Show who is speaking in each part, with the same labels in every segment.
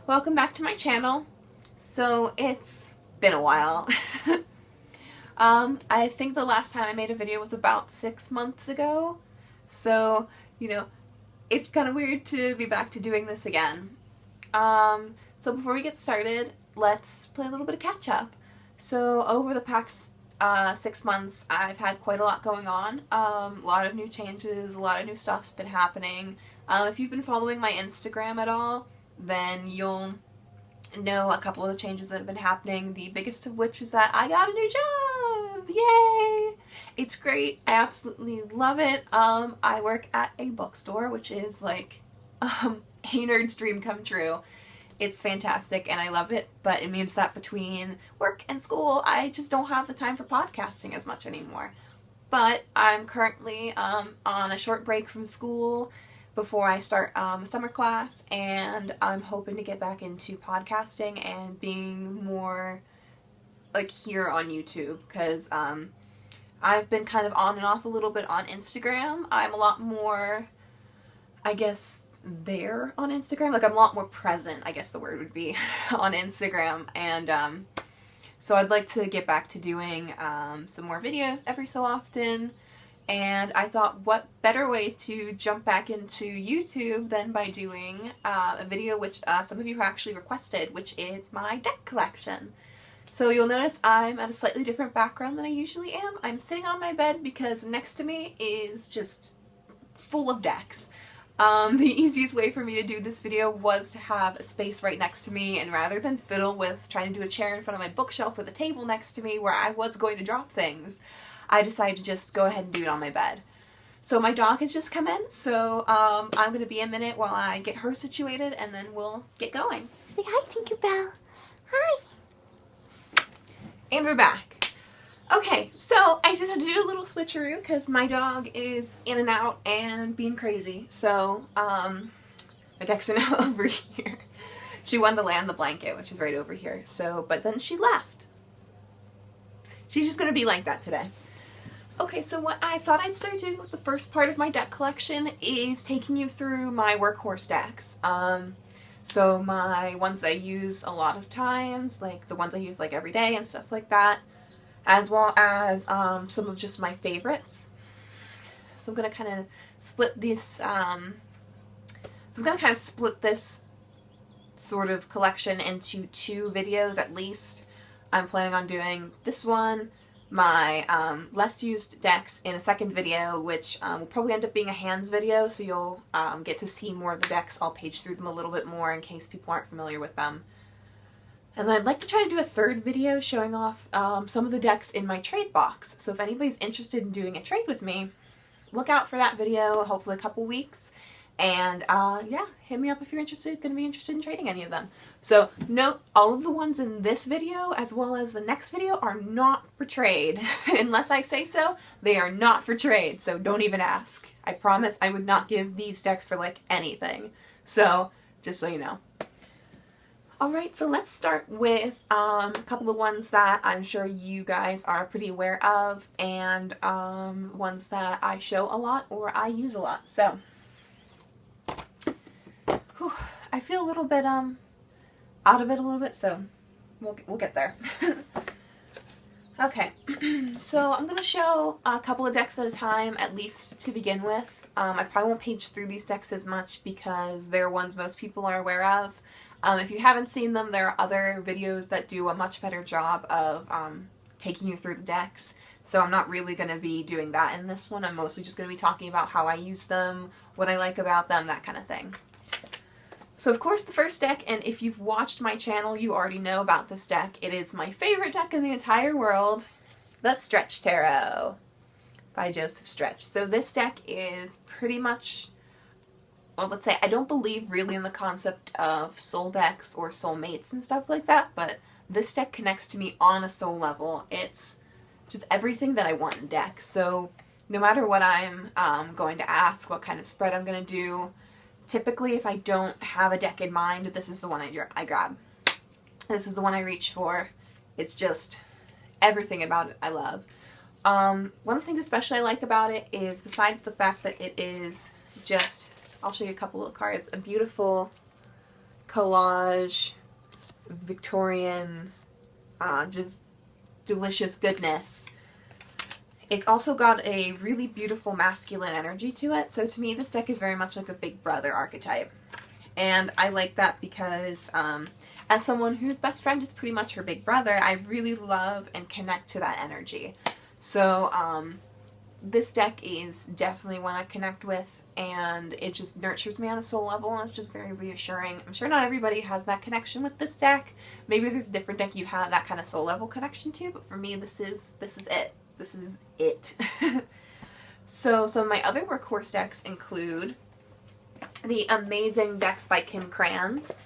Speaker 1: Welcome back to my channel. So it's been a while. I think the last time I made a video was about 6 months ago. So, it's kind of weird to be back to doing this again. So before we get started, let's play a little bit of catch up. So over the past 6 months, I've had quite a lot going on. A lot of new changes, a lot of new stuff's been happening. If you've been following my Instagram at all, then you'll know a couple of the changes that have been happening, the biggest of which is that I got a new job! Yay! It's great. I absolutely love it. I work at a bookstore, which is like a nerd's dream come true. It's fantastic and I love it, but it means that between work and school, I just don't have the time for podcasting as much anymore. But I'm currently on a short break from school before I start a summer class, and I'm hoping to get back into podcasting and being more like here on YouTube, because I've been kind of on and off a little bit on Instagram. I'm a lot more, I guess, there on Instagram. Like, I'm a lot more present, I guess the word would be, on Instagram, and so I'd like to get back to doing some more videos every so often. And I thought, what better way to jump back into YouTube than by doing a video which some of you have actually requested, which is my deck collection. So you'll notice I'm at a slightly different background than I usually am. I'm sitting on my bed because next to me is just full of decks. The easiest way for me to do this video was to have a space right next to me, and rather than fiddle with trying to do a chair in front of my bookshelf with a table next to me where I was going to drop things, I decided to just go ahead and do it on my bed. So my dog has just come in, so I'm going to be a minute while I get her situated, and then we'll get going.
Speaker 2: Say hi, Tinkerbell. Hi.
Speaker 1: And we're back. Okay, so I just had to do a little switcheroo because my dog is in and out and being crazy. So my decks are now over here. She wanted to lay on the blanket, which is right over here. So, but then she left. She's just going to be like that today. Okay, so what I thought I'd start doing with the first part of my deck collection is taking you through my workhorse decks. So my ones that I use a lot of times, like the ones I use like every day and stuff like that, as well as some of just my favorites. So I'm gonna kind of split this. Sort of collection into 2 videos at least. I'm planning on doing this one, my less used decks, in a second video, which will probably end up being a hands video, so you'll get to see more of the decks. I'll page through them a little bit more in case people aren't familiar with them. And then I'd like to try to do a third video showing off some of the decks in my trade box. So if anybody's interested in doing a trade with me, look out for that video, hopefully a couple weeks. And yeah, hit me up if you're interested, going to be interested in trading any of them. So note, all of the ones in this video as well as the next video are not for trade. Unless I say so, they are not for trade, so don't even ask. I promise I would not give these decks for like anything. So just so you know. Alright, so let's start with a couple of ones that I'm sure you guys are pretty aware of, and ones that I show a lot or I use a lot. So I feel a little bit out of it a little bit, so we'll get there. Okay, so I'm gonna show a couple of decks at a time, at least to begin with. I probably won't page through these decks as much because they're ones most people are aware of. If you haven't seen them, there are other videos that do a much better job of taking you through the decks. So I'm not really going to be doing that in this one. I'm mostly just going to be talking about how I use them, what I like about them, that kind of thing. So of course the first deck, and if you've watched my channel, you already know about this deck. It is my favorite deck in the entire world, the Stretch Tarot by Joseph Stretch. So this deck is pretty much, well, let's say, I don't believe really in the concept of soul decks or soul mates and stuff like that, but this deck connects to me on a soul level. It's just everything that I want in deck. So no matter what I'm going to ask, what kind of spread I'm going to do, typically if I don't have a deck in mind, this is the one I grab. This is the one I reach for. It's just everything about it I love. One of the things especially I like about it is, besides the fact that it is just, I'll show you a couple of cards, a beautiful collage, Victorian, just delicious goodness. It's also got a really beautiful masculine energy to it, so to me this deck is very much like a big brother archetype. And I like that because as someone whose best friend is pretty much her big brother, I really love and connect to that energy. So this deck is definitely one I connect with, and it just nurtures me on a soul level, and it's just very reassuring. I'm sure not everybody has that connection with this deck. Maybe there's a different deck you have that kind of soul level connection to, but for me this is it. This is it. So some of my other workhorse decks include the amazing decks by Kim Kranz,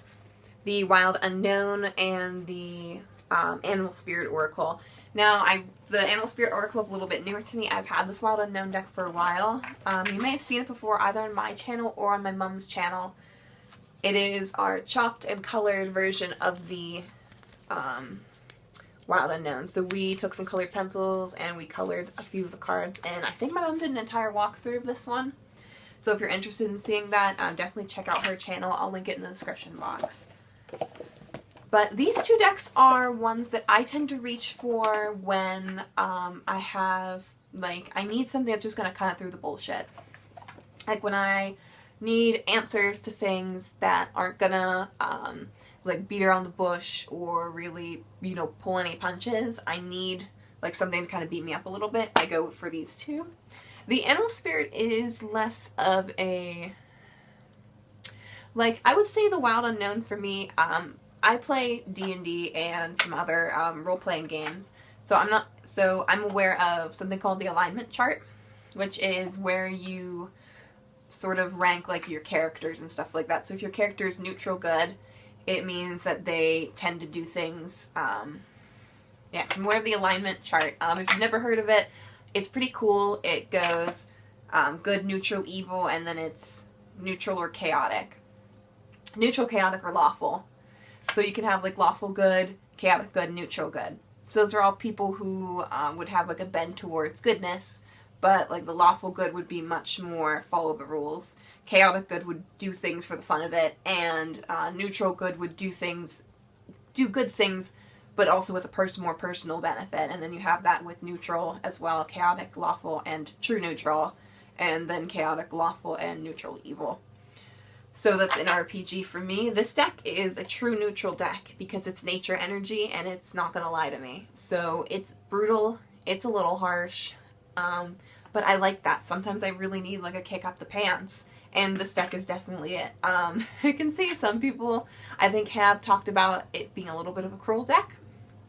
Speaker 1: the Wild Unknown, and the Animal Spirit Oracle. Now, the Animal Spirit Oracle is a little bit newer to me. I've had this Wild Unknown deck for a while. You may have seen it before either on my channel or on my mom's channel. It is our chopped and colored version of the Wild Unknown. So we took some colored pencils and we colored a few of the cards, and I think my mom did an entire walkthrough of this one. So if you're interested in seeing that, definitely check out her channel. I'll link it in the description box. But these two decks are ones that I tend to reach for when I have, like, I need something that's just going to cut through the bullshit. Like when I need answers to things that aren't going to, like, beat around the bush or really, you know, pull any punches. I need, like, something to kind of beat me up a little bit. I go for these two. The Animal Spirit is less of a, like, I would say the Wild Unknown for me, I play D&D and some other role-playing games, so I'm aware of something called the alignment chart, which is where you sort of rank, like, your characters and stuff like that. So if your character is neutral good, it means that they tend to do things, yeah, I'm aware of the alignment chart. If you've never heard of it, it's pretty cool. It goes good, neutral, evil, and then it's neutral or chaotic. Neutral, chaotic, or lawful. So you can have, like, lawful good, chaotic good, neutral good. So those are all people who would have, like, a bend towards goodness, but, like, the lawful good would be much more follow the rules. Chaotic good would do things for the fun of it, and neutral good would do good things, but also with a more personal benefit. And then you have that with neutral as well, chaotic, lawful, and true neutral, and then chaotic, lawful, and neutral evil. So that's an RPG for me. This deck is a true neutral deck because it's nature energy and it's not going to lie to me. So it's brutal, it's a little harsh, but I like that. Sometimes I really need, like, a kick up the pants, and this deck is definitely it. I can see some people, I think, have talked about it being a little bit of a cruel deck.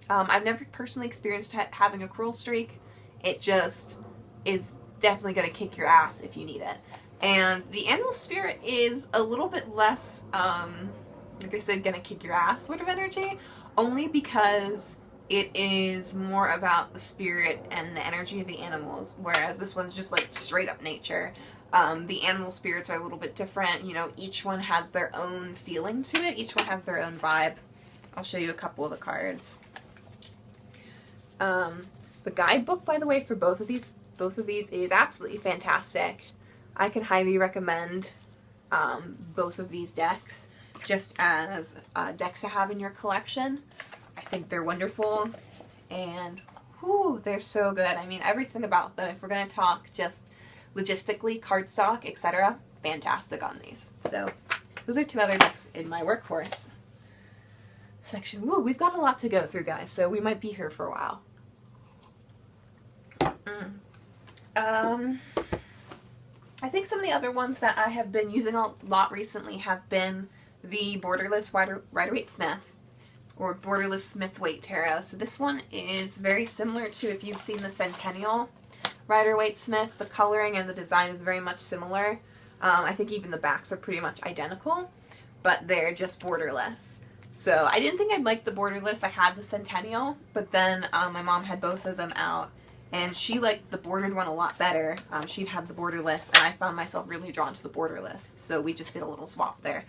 Speaker 1: I've never personally experienced having a cruel streak. It just is definitely going to kick your ass if you need it. And the Animal Spirit is a little bit less, like I said, gonna kick your ass sort of energy, only because it is more about the spirit and the energy of the animals, whereas this one's just, like, straight up nature. The animal spirits are a little bit different. You know, each one has their own feeling to it. Each one has their own vibe. I'll show you a couple of the cards. The guidebook, by the way, for both of these is absolutely fantastic. I can highly recommend both of these decks just as decks to have in your collection. I think they're wonderful, and whew, they're so good. I mean, everything about them, if we're going to talk just logistically, cardstock, etc., fantastic on these. So those are two other decks in my workhorse section. Woo, we've got a lot to go through, guys, so we might be here for a while. I think some of the other ones that I have been using a lot recently have been the Borderless Rider-Waite-Smith, or Borderless Smith-Waite Tarot. So this one is very similar to, if you've seen the Centennial Rider-Waite-Smith, the coloring and the design is very much similar. I think even the backs are pretty much identical, but they're just borderless. So I didn't think I'd like the borderless. I had the Centennial, but then my mom had both of them out, and she liked the bordered one a lot better. She'd had the borderless, and I found myself really drawn to the borderless, so we just did a little swap there.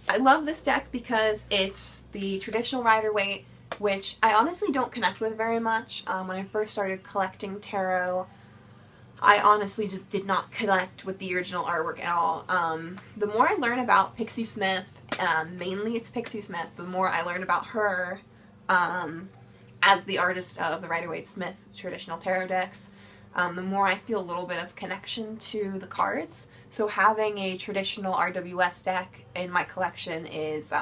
Speaker 1: I love this deck because it's the traditional Rider-Waite, which I honestly don't connect with very much. When I first started collecting tarot, I honestly just did not connect with the original artwork at all. The more I learn about Pixie Smith Mainly it's Pixie Smith. The more I learn about her as the artist of the Rider-Waite-Smith traditional tarot decks, the more I feel a little bit of connection to the cards. So having a traditional RWS deck in my collection is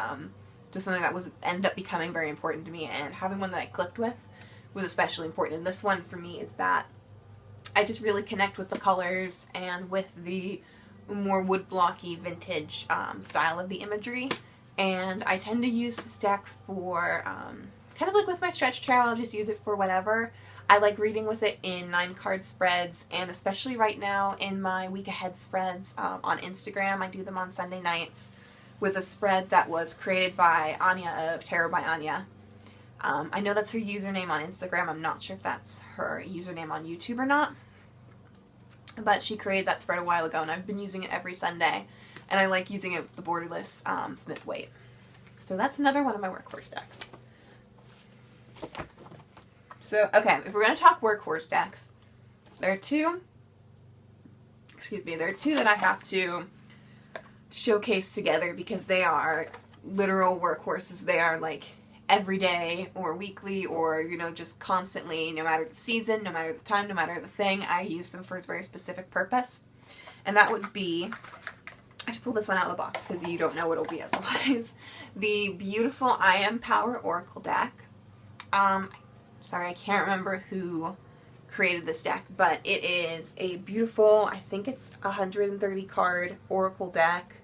Speaker 1: just something that ended up becoming very important to me, and having one that I clicked with was especially important. And this one for me is that I just really connect with the colors and with the more woodblocky vintage style of the imagery. And I tend to use this deck for kind of like with my stretch tarot, I'll just use it for whatever. I like reading with it in 9-card spreads, and especially right now in my week ahead spreads on Instagram. I do them on Sunday nights with a spread that was created by Anya of Tarot by Anya. I know that's her username on Instagram. I'm not sure if that's her username on YouTube or not. But she created that spread a while ago, and I've been using it every Sunday. And I like using it with the borderless Smith-Waite. So that's another one of my workhorse decks. So, okay, if we're going to talk workhorse decks, there are two that I have to showcase together because they are literal workhorses. They are like every day or weekly or, you know, just constantly, no matter the season, no matter the time, no matter the thing, I use them for a very specific purpose. And that would be, I have to pull this one out of the box because you don't know what it'll be otherwise, the beautiful I Am Power Oracle deck. Sorry, I can't remember who created this deck, but it is a beautiful, I think it's 130 card Oracle deck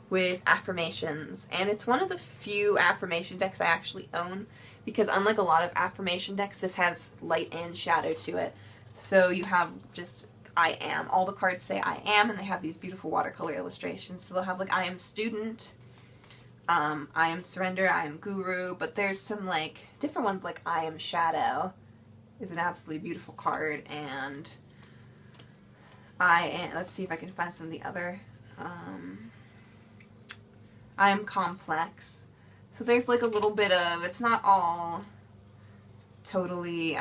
Speaker 1: with affirmations, and it's one of the few affirmation decks I actually own, because unlike a lot of affirmation decks, this has light and shadow to it. So you have just I am. All the cards say I am, and they have these beautiful watercolor illustrations. So they'll have like I am student, I am surrender, I am guru, but there's some like different ones like I am shadow is an absolutely beautiful card, and I am, let's see if I can find some of the other, I am complex. So there's like a little bit of, it's not all totally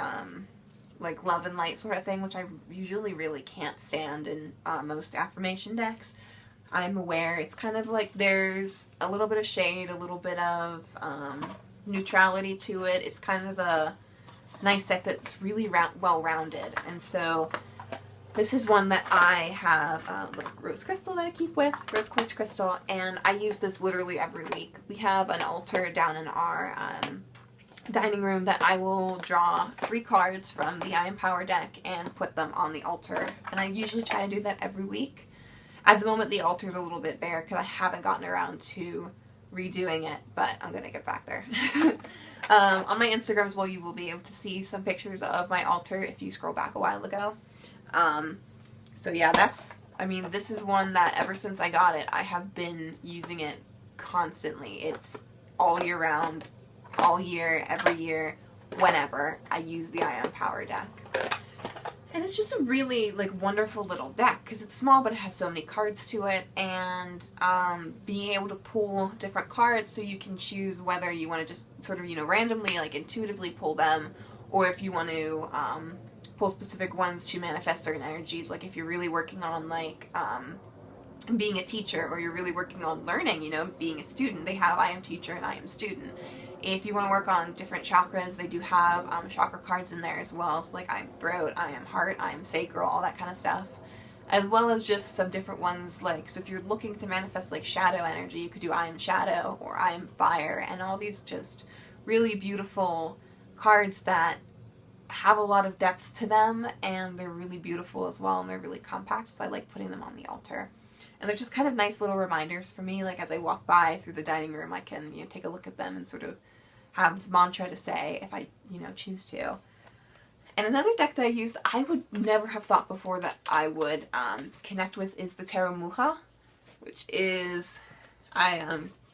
Speaker 1: like love and light sort of thing, which I usually really can't stand in most affirmation decks. I'm aware it's kind of like there's a little bit of shade, a little bit of neutrality to it. It's kind of a nice deck that's really well-rounded. And so this is one that I have a little rose crystal that I keep with, rose quartz crystal, and I use this literally every week. We have an altar down in our dining room that I will draw 3 cards from the I Am Power deck and put them on the altar. And I usually try to do that every week. At the moment, the altar's a little bit bare because I haven't gotten around to redoing it, but I'm going to get back there. On my Instagram as well, you will be able to see some pictures of my altar if you scroll back a while ago. So yeah, this is one that ever since I got it, I have been using it constantly. It's all year round, all year, every year, whenever I use the I Am Power deck. And it's just a really like wonderful little deck because it's small, but it has so many cards to it, and being able to pull different cards so you can choose whether you want to just sort of, you know, randomly, like intuitively pull them, or if you want to pull specific ones to manifest certain energies. Like if you're really working on like being a teacher, or you're really working on learning, you know, being a student, they have I Am Teacher and I Am Student. If you want to work on different chakras, they do have chakra cards in there as well. So like I Am Throat, I Am Heart, I Am Sacral, all that kind of stuff. As well as just some different ones, like, so if you're looking to manifest like shadow energy, you could do I Am Shadow or I Am Fire, and all these just really beautiful cards that have a lot of depth to them, and they're really beautiful as well, and they're really compact, so I like putting them on the altar. And they're just kind of nice little reminders for me, like as I walk by through the dining room, I can, you know, take a look at them and sort of have this mantra to say if I, you know, choose to. And another deck that I use I would never have thought before that I would connect with is the Tarot Mucha, which is, I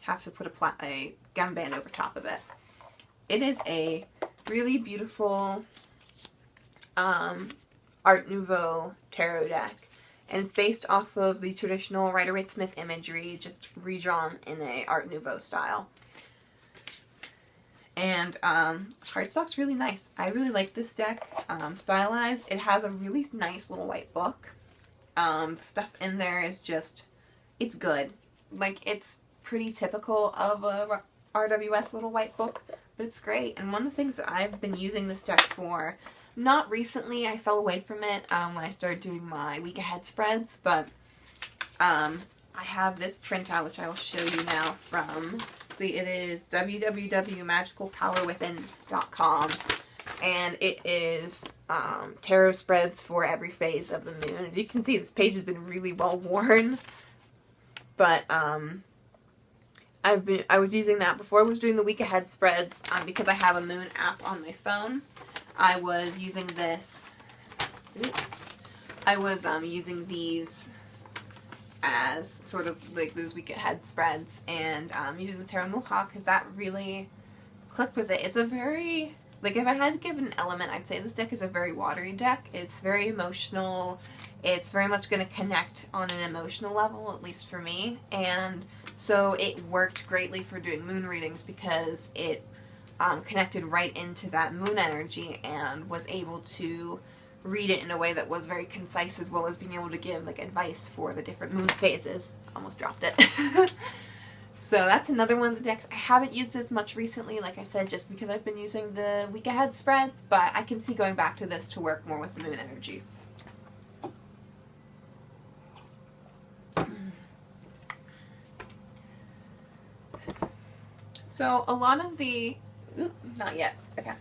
Speaker 1: have to put a gum band over top of it. It is a really beautiful Art Nouveau tarot deck. And it's based off of the traditional Rider-Waite-Smith imagery, just redrawn in a Art Nouveau style. And cardstock's really nice. I really like this deck stylized. It has a really nice little white book. The stuff in there is just, it's good. Like, it's pretty typical of a RWS little white book, but it's great. And one of the things that I've been using this deck for, not recently, I fell away from it when I started doing my week ahead spreads, but I have this printout, which I will show you now from, see, it is www.magicalpowerwithin.com, and it is tarot spreads for every phase of the moon. As you can see, this page has been really well worn, but I was using that before I was doing the week ahead spreads because I have a moon app on my phone. I was using this. I was using these as sort of like those week ahead spreads, and using the Tarot Mohawk because that really clicked with it. It's a very, like, if I had to give an element, I'd say this deck is a very watery deck. It's very emotional. It's very much going to connect on an emotional level, at least for me, and so it worked greatly for doing moon readings because it connected right into that moon energy and was able to read it in a way that was very concise, as well as being able to give like advice for the different moon phases. Almost dropped it. So that's another one of the decks. I haven't used this much recently, like I said, just because I've been using the week ahead spreads, but I can see going back to this to work more with the moon energy. So a lot of the, not yet, okay.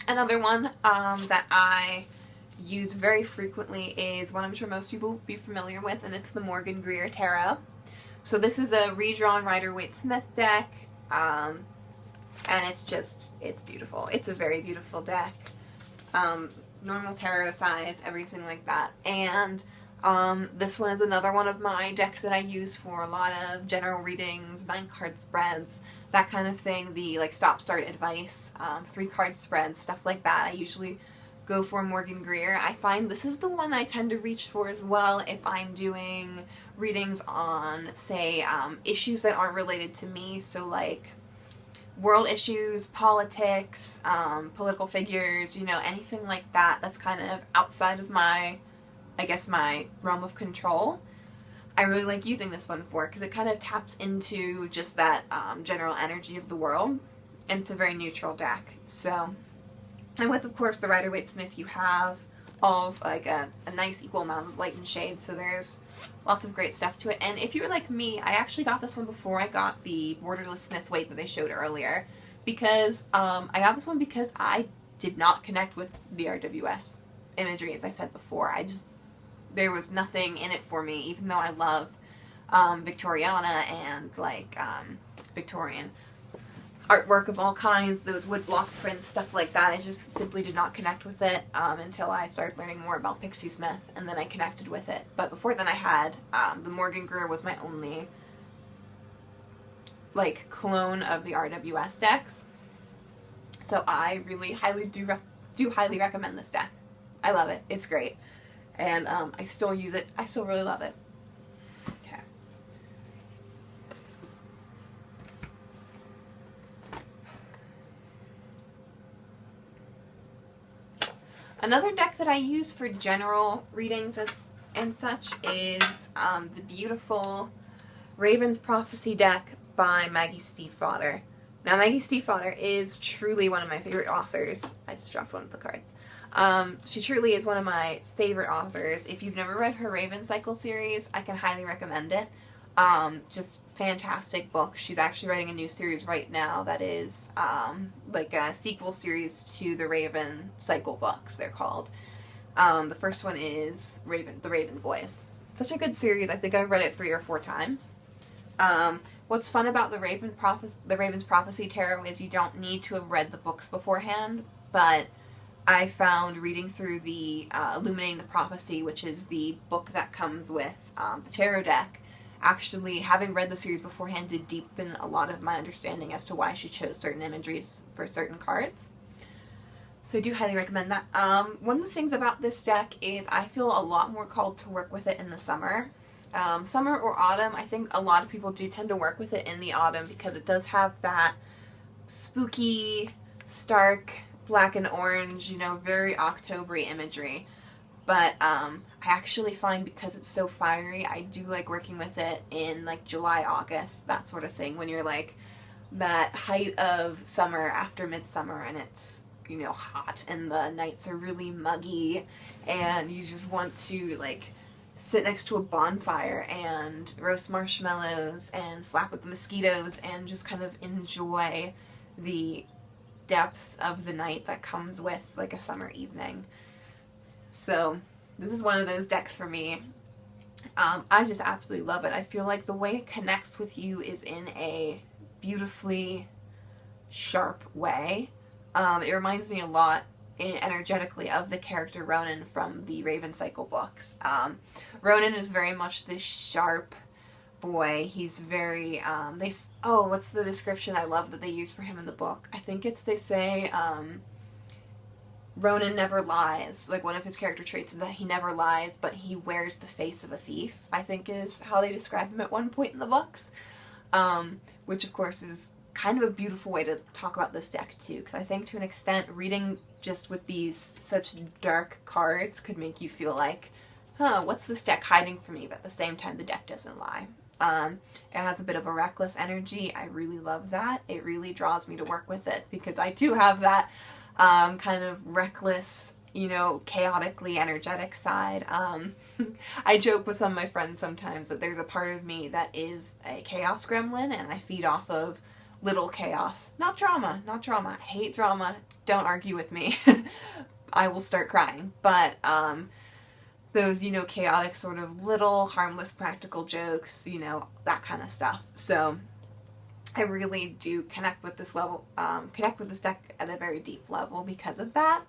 Speaker 1: Another one that I use very frequently is one I'm sure most people will be familiar with, and it's the Morgan Greer Tarot. So this is a redrawn Rider-Waite-Smith deck, and it's beautiful. It's a very beautiful deck. Normal tarot size, everything like that. And this one is another one of my decks that I use for a lot of general readings, 9-card spreads, that kind of thing. The like stop-start advice, 3-card spreads, stuff like that. I usually go for Morgan Greer. I find this is the one I tend to reach for as well if I'm doing readings on, say, issues that aren't related to me. So like world issues, politics, political figures, you know, anything like that that's kind of outside of my, I guess, my realm of control. I really like using this one for, because it kind of taps into just that general energy of the world, and it's a very neutral deck. So, and with, of course, the Rider-Waite-Smith, you have all of like a nice equal amount of light and shade, so there's lots of great stuff to it. And if you were like me, I actually got this one before I got the Borderless Smith-Waite that I showed earlier, because I got this one because I did not connect with the RWS imagery, as I said before. There was nothing in it for me, even though I love Victoriana and like Victorian artwork of all kinds, those woodblock prints, stuff like that. I just simply did not connect with it until I started learning more about Pixie Smith, and then I connected with it. But before then I had, the Morgan Greer was my only like clone of the RWS decks. So I really do highly recommend this deck. I love it. It's great. And I still use it. I still really love it. Okay. Another deck that I use for general readings and such is the beautiful Raven's Prophecy deck by Maggie Stiefvater. Now, Maggie Stiefvater is truly one of my favorite authors. I just dropped one of the cards. She truly is one of my favorite authors. If you've never read her Raven Cycle series, I can highly recommend it. Just fantastic book. She's actually writing a new series right now that is like a sequel series to the Raven Cycle books, they're called. The first one is The Raven Boys. Such a good series. I think I've read it 3 or 4 times. What's fun about the Raven's Prophecy Tarot is you don't need to have read the books beforehand, but I found reading through the Illuminating the Prophecy, which is the book that comes with the tarot deck, actually having read the series beforehand did deepen a lot of my understanding as to why she chose certain imageries for certain cards. So I do highly recommend that. One of the things about this deck is I feel a lot more called to work with it in the summer. Summer or autumn, I think a lot of people do tend to work with it in the autumn because it does have that spooky, stark, black and orange, you know, very October-y imagery. but I actually find because it's so fiery, I do like working with it in like July, August, that sort of thing, when you're like that height of summer after midsummer and it's, you know, hot and the nights are really muggy and you just want to like sit next to a bonfire and roast marshmallows and slap with the mosquitoes and just kind of enjoy the depth of the night that comes with like a summer evening. So this is one of those decks for me. I just absolutely love it. I feel like the way it connects with you is in a beautifully sharp way. It reminds me a lot energetically of the character Ronan from the Raven Cycle books. Ronan is very much this sharp boy. He's very, what's the description I love that they use for him in the book? I think it's, they say, Ronan never lies. Like, one of his character traits is that he never lies, but he wears the face of a thief, I think is how they describe him at one point in the books. Which, of course, is kind of a beautiful way to talk about this deck, too, because I think, to an extent, reading just with these such dark cards could make you feel like, what's this deck hiding from me? But at the same time, the deck doesn't lie. It has a bit of a reckless energy. I really love that. It really draws me to work with it, because I, too, have that kind of reckless, you know, chaotically energetic side. I joke with some of my friends sometimes that there's a part of me that is a chaos gremlin, and I feed off of little chaos. Not drama, not drama. I hate drama. Don't argue with me. I will start crying. But those, you know, chaotic sort of little harmless practical jokes, you know, that kind of stuff. So I really do connect with this level, connect with this deck at a very deep level because of that.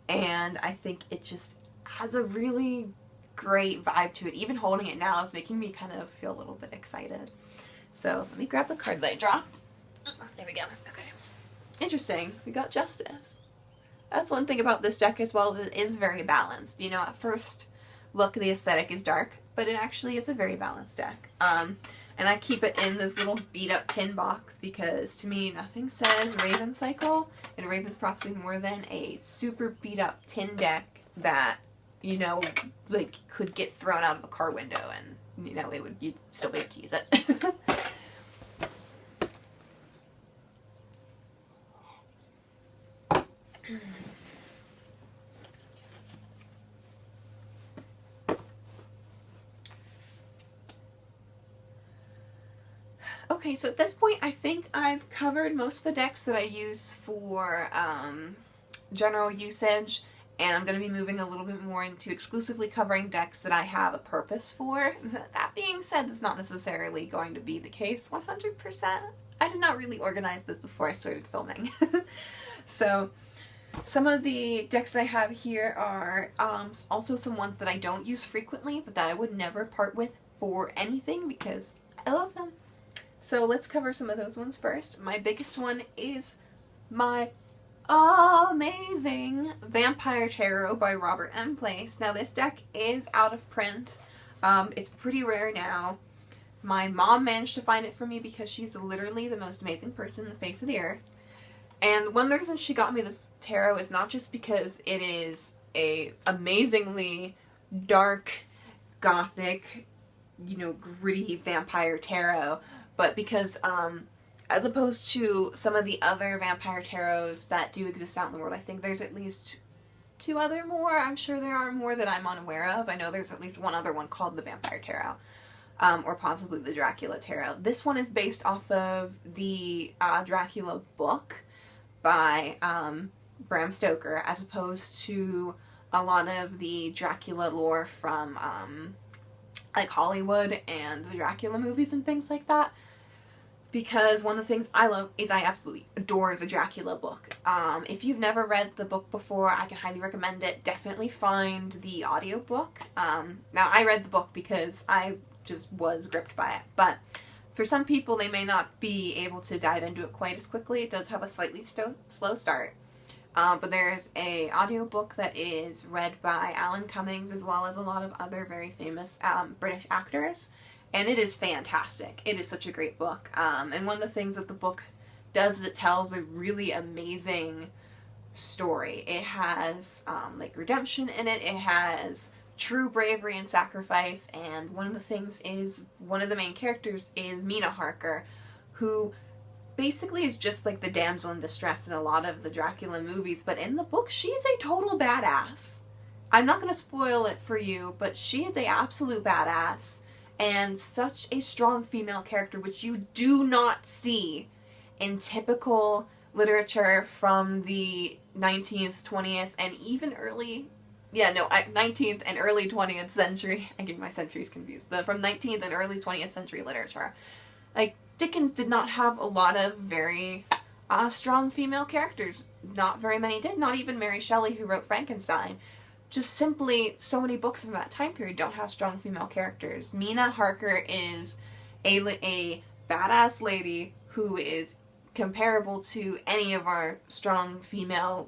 Speaker 1: And I think it just has a really great vibe to it. Even holding it now is making me kind of feel a little bit excited. So let me grab the card that I dropped. There we go. Okay. Interesting. We got Justice. That's one thing about this deck as well. It is very balanced. You know, at first look, the aesthetic is dark, but it actually is a very balanced deck. And I keep it in this little beat-up tin box because, to me, nothing says Raven Cycle and Raven's Prophecy more than a super beat-up tin deck that, you know, like, could get thrown out of a car window and, you know, you'd still be able to use it. Okay, so at this point, I think I've covered most of the decks that I use for general usage, and I'm going to be moving a little bit more into exclusively covering decks that I have a purpose for. That being said, that's not necessarily going to be the case 100%. I did not really organize this before I started filming. So some of the decks that I have here are also some ones that I don't use frequently, but that I would never part with for anything because I love them. So let's cover some of those ones first. My biggest one is my amazing Vampire Tarot by Robert M. Place. Now this deck is out of print. It's pretty rare now. My mom managed to find it for me because she's literally the most amazing person on the face of the earth. And one reason she got me this tarot is not just because it is a amazingly dark, gothic, you know, gritty vampire tarot, but because as opposed to some of the other vampire tarots that do exist out in the world, I think there's at least 2 other more. I'm sure there are more that I'm unaware of. I know there's at least one other one called the Vampire Tarot, or possibly the Dracula Tarot. This one is based off of the Dracula book by Bram Stoker, as opposed to a lot of the Dracula lore from like Hollywood and the Dracula movies and things like that. Because one of the things I love is I absolutely adore the Dracula book. If you've never read the book before, I can highly recommend it. Definitely find the audiobook. Now, I read the book because I just was gripped by it. But for some people, they may not be able to dive into it quite as quickly. It does have a slightly slow start. But there's a audiobook that is read by Alan Cummings, as well as a lot of other very famous British actors. And it is fantastic. It is such a great book. And one of the things that the book does is it tells a really amazing story. It has like redemption in it. It has true bravery and sacrifice, and one of the main characters is Mina Harker, who basically is just like the damsel in distress in a lot of the Dracula movies, but in the book she's a total badass. I'm not going to spoil it for you, but she is a absolute badass and such a strong female character, which you do not see in typical literature from the 19th, 20th, and even 19th and early 20th century. I get my centuries confused. From 19th and early 20th century literature. Like, Dickens did not have a lot of very strong female characters. Not very many did. Not even Mary Shelley, who wrote Frankenstein. Just simply, so many books from that time period don't have strong female characters. Mina Harker is a badass lady who is comparable to any of our strong female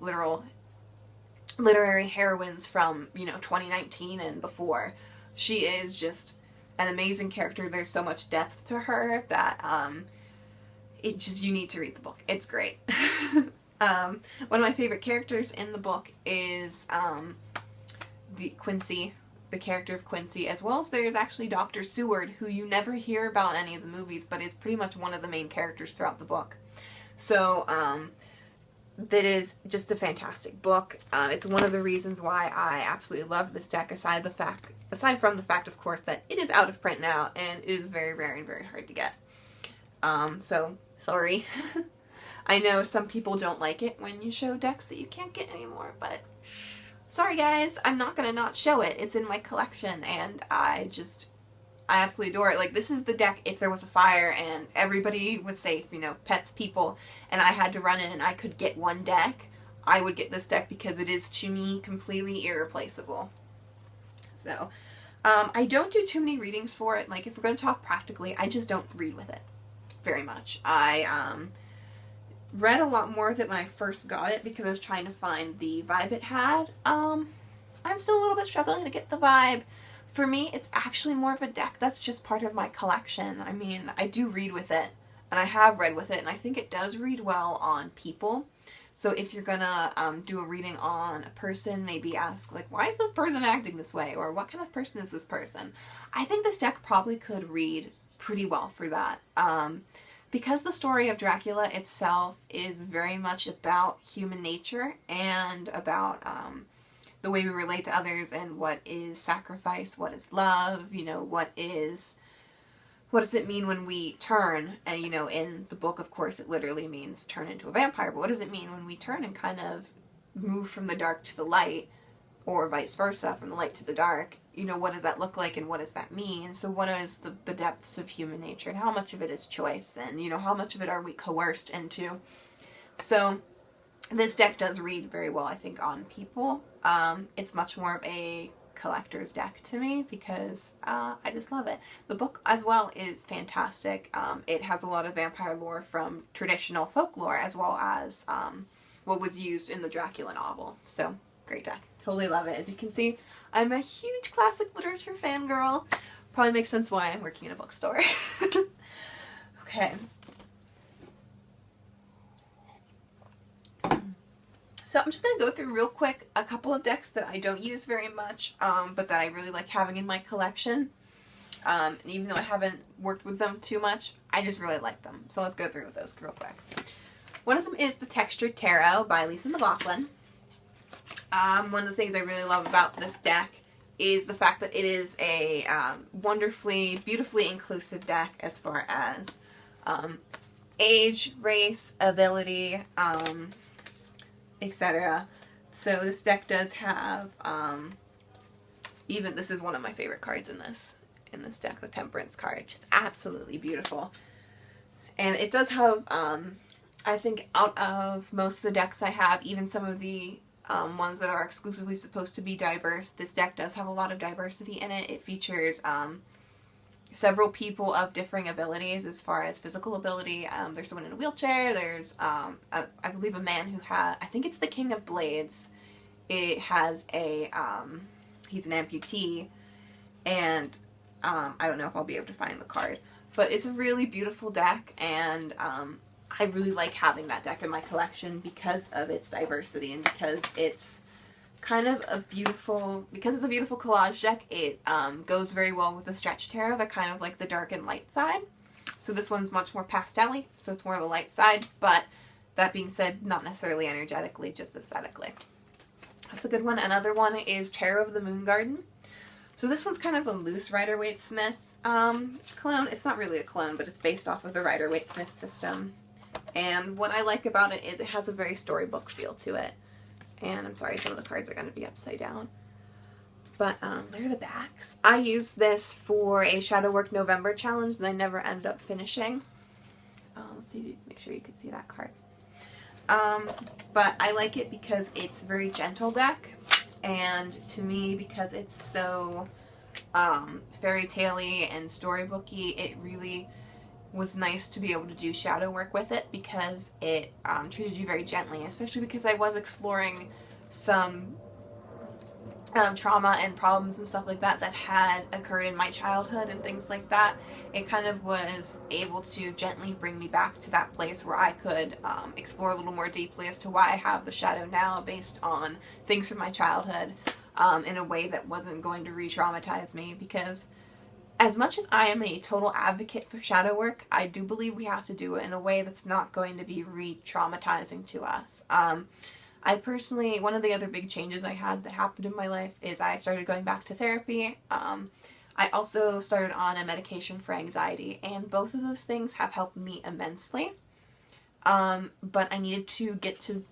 Speaker 1: literary heroines from, 2019 and before. She is just an amazing character. There's so much depth to her that you need to read the book. It's great. One of my favorite characters in the book is the character of Quincy, as well as there's actually Dr. Seward, who you never hear about in any of the movies, but is pretty much one of the main characters throughout the book. So, that is just a fantastic book. It's one of the reasons why I absolutely love this deck, aside from the fact, of course, that it is out of print now, and it is very rare and very hard to get. So, sorry. I know some people don't like it when you show decks that you can't get anymore, but sorry guys, I'm not gonna not show it. It's in my collection, and I absolutely adore it. Like, this is the deck if there was a fire and everybody was safe, pets, people, and I had to run in and I could get one deck, I would get this deck because it is, to me, completely irreplaceable. So, I don't do too many readings for it. Like, if we're going to talk practically, I just don't read with it very much. I, read a lot more of it when I first got it because I was trying to find the vibe it had. I'm still a little bit struggling to get the vibe. For me, it's actually more of a deck that's just part of my collection. I mean, I do read with it, and I have read with it, and I think it does read well on people. So if you're gonna do a reading on a person, maybe ask, like, why is this person acting this way? Or what kind of person is this person? I think this deck probably could read pretty well for that. Because the story of Dracula itself is very much about human nature and about the way we relate to others and what is sacrifice, what is love, what does it mean when we turn, and in the book, of course, it literally means turn into a vampire, but what does it mean when we turn and kind of move from the dark to the light, or vice versa, from the light to the dark? What does that look like and what does that mean? So what is the depths of human nature, and how much of it is choice, and how much of it are we coerced into? So this deck does read very well, I think, on people. It's much more of a collector's deck to me because I just love it. The book as well is fantastic. It has a lot of vampire lore from traditional folklore as well as what was used in the Dracula novel. So, great deck. Totally love it. As you can see, I'm a huge classic literature fangirl. Probably makes sense why I'm working in a bookstore. Okay. So I'm just going to go through real quick a couple of decks that I don't use very much, but that I really like having in my collection. And even though I haven't worked with them too much, I just really like them. So let's go through with those real quick. One of them is the Textured Tarot by Lisa McLaughlin. One of the things I really love about this deck is the fact that it is a wonderfully, beautifully inclusive deck as far as age, race, ability, etc. So this deck does have, even this is one of my favorite cards in this deck, the Temperance card. Just absolutely beautiful. And it does have, I think out of most of the decks I have, even some of the ones that are exclusively supposed to be diverse, this deck does have a lot of diversity in it. It features several people of differing abilities as far as physical ability. There's someone in a wheelchair. There's, I believe, a man who has, I think it's the King of Blades. It has a, he's an amputee, and I don't know if I'll be able to find the card. But it's a really beautiful deck, and I really like having that deck in my collection because of its diversity and because it's kind of a beautiful, because it's a beautiful collage deck, it goes very well with the stretch tarot. They're kind of like the dark and light side. So this one's much more pastel-y, so it's more the light side, but that being said, not necessarily energetically, just aesthetically. That's a good one. Another one is Tarot of the Moon Garden. So this one's kind of a loose Rider-Waite-Smith clone. It's not really a clone, but it's based off of the Rider-Waite-Smith system. And what I like about it is it has a very storybook feel to it. And I'm sorry, some of the cards are going to be upside down. But they're the backs. I used this for a Shadow Work November challenge that I never ended up finishing. Let's see, make sure you can see that card. But I like it because it's a very gentle deck. And to me, because it's so fairy tale-y and storybooky, it really was nice to be able to do shadow work with it because it treated you very gently, especially because I was exploring some trauma and problems and stuff like that that had occurred in my childhood and things like that. It kind of was able to gently bring me back to that place where I could explore a little more deeply as to why I have the shadow now based on things from my childhood in a way that wasn't going to re-traumatize me, because as much as I am a total advocate for shadow work, I do believe we have to do it in a way that's not going to be re-traumatizing to us. I personally, one of the other big changes I had that happened in my life is I started going back to therapy. I also started on a medication for anxiety, and both of those things have helped me immensely. But I needed to get to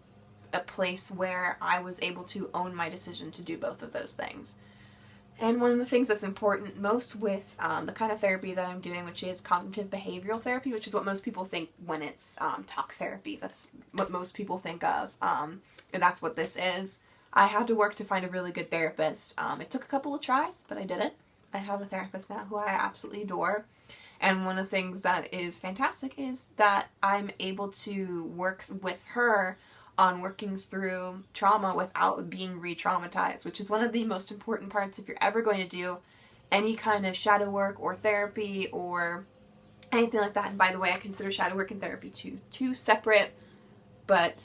Speaker 1: a place where I was able to own my decision to do both of those things. And one of the things that's important most with the kind of therapy that I'm doing, which is cognitive behavioral therapy, which is what most people think when it's talk therapy. That's what most people think of. And that's what this is. I had to work to find a really good therapist. It took a couple of tries, but I did it. I have a therapist now who I absolutely adore. And one of the things that is fantastic is that I'm able to work with her on working through trauma without being re-traumatized, which is one of the most important parts if you're ever going to do any kind of shadow work or therapy or anything like that. And by the way, I consider shadow work and therapy two separate but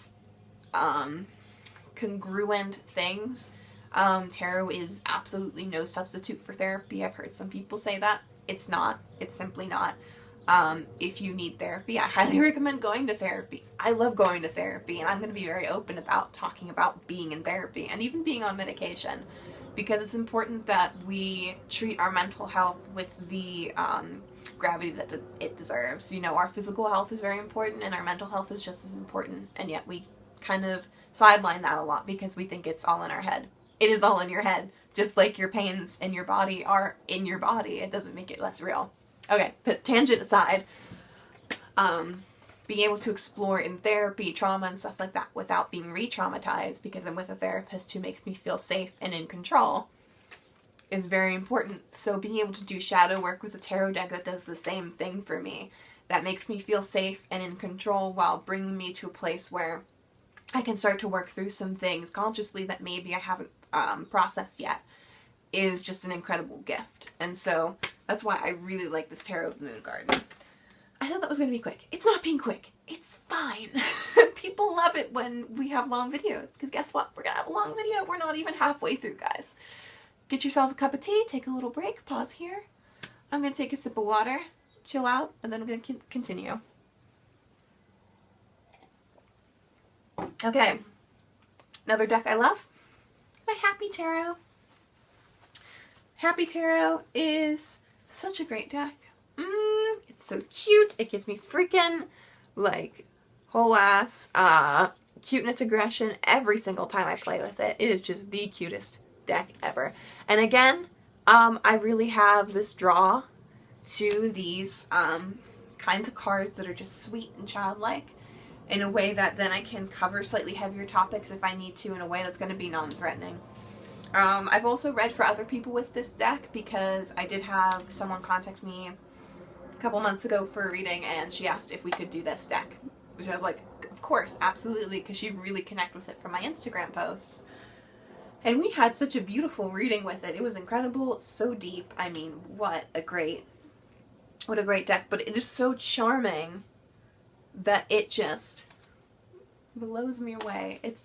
Speaker 1: congruent things. Tarot is absolutely no substitute for therapy. I've heard some people say that. It's not. It's simply not. If you need therapy, I highly recommend going to therapy. I love going to therapy, and I'm going to be very open about talking about being in therapy and even being on medication, because it's important that we treat our mental health with the gravity that it deserves. You know, our physical health is very important, and our mental health is just as important, and yet we kind of sideline that a lot because we think it's all in our head. It is all in your head, just like your pains in your body are in your body. It doesn't make it less real. Okay, but tangent aside, being able to explore in therapy trauma and stuff like that without being re-traumatized because I'm with a therapist who makes me feel safe and in control is very important. So being able to do shadow work with a tarot deck that does the same thing for me, that makes me feel safe and in control while bringing me to a place where I can start to work through some things consciously that maybe I haven't processed yet, is just an incredible gift. And so that's why I really like this Tarot of the Moon Garden. I thought that was going to be quick. It's not being quick. It's fine. People love it when we have long videos, because guess what? We're going to have a long video. We're not even halfway through, guys. Get yourself a cup of tea, take a little break, pause here. I'm going to take a sip of water, chill out, and then I'm going to continue. Okay. Another deck I love. My Happy Tarot. Happy Tarot is such a great deck. It's so cute. It gives me freaking, like, whole ass cuteness aggression every single time I play with it. It is just the cutest deck ever. And again, I really have this draw to these kinds of cards that are just sweet and childlike in a way that then I can cover slightly heavier topics if I need to in a way that's going to be non-threatening. I've also read for other people with this deck because I did have someone contact me a couple months ago for a reading, and she asked if we could do this deck, which I was like, of course, absolutely, because she really connected with it from my Instagram posts. And we had such a beautiful reading with it. It was incredible, so deep. I mean, what a great deck, but it is so charming that it just blows me away. It's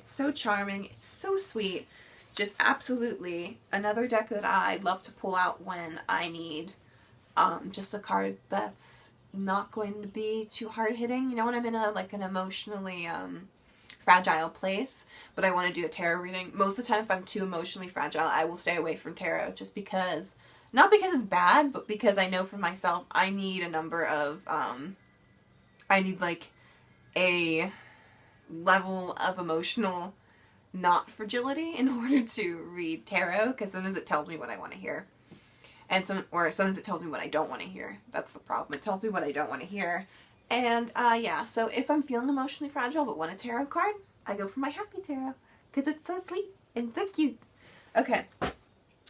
Speaker 1: so charming. It's so sweet. Just absolutely another deck that I love to pull out when I need just a card that's not going to be too hard-hitting. You know, when I'm in an emotionally fragile place, but I want to do a tarot reading. Most of the time, if I'm too emotionally fragile, I will stay away from tarot, just because, not because it's bad, but because I know for myself, I need a number of, I need like a level of emotional not fragility in order to read tarot, because sometimes it tells me what I want to hear. And sometimes it tells me what I don't want to hear. That's the problem. It tells me what I don't want to hear. And, yeah, so if I'm feeling emotionally fragile but want a tarot card, I go for my Happy Tarot, because it's so sweet and so cute. Okay.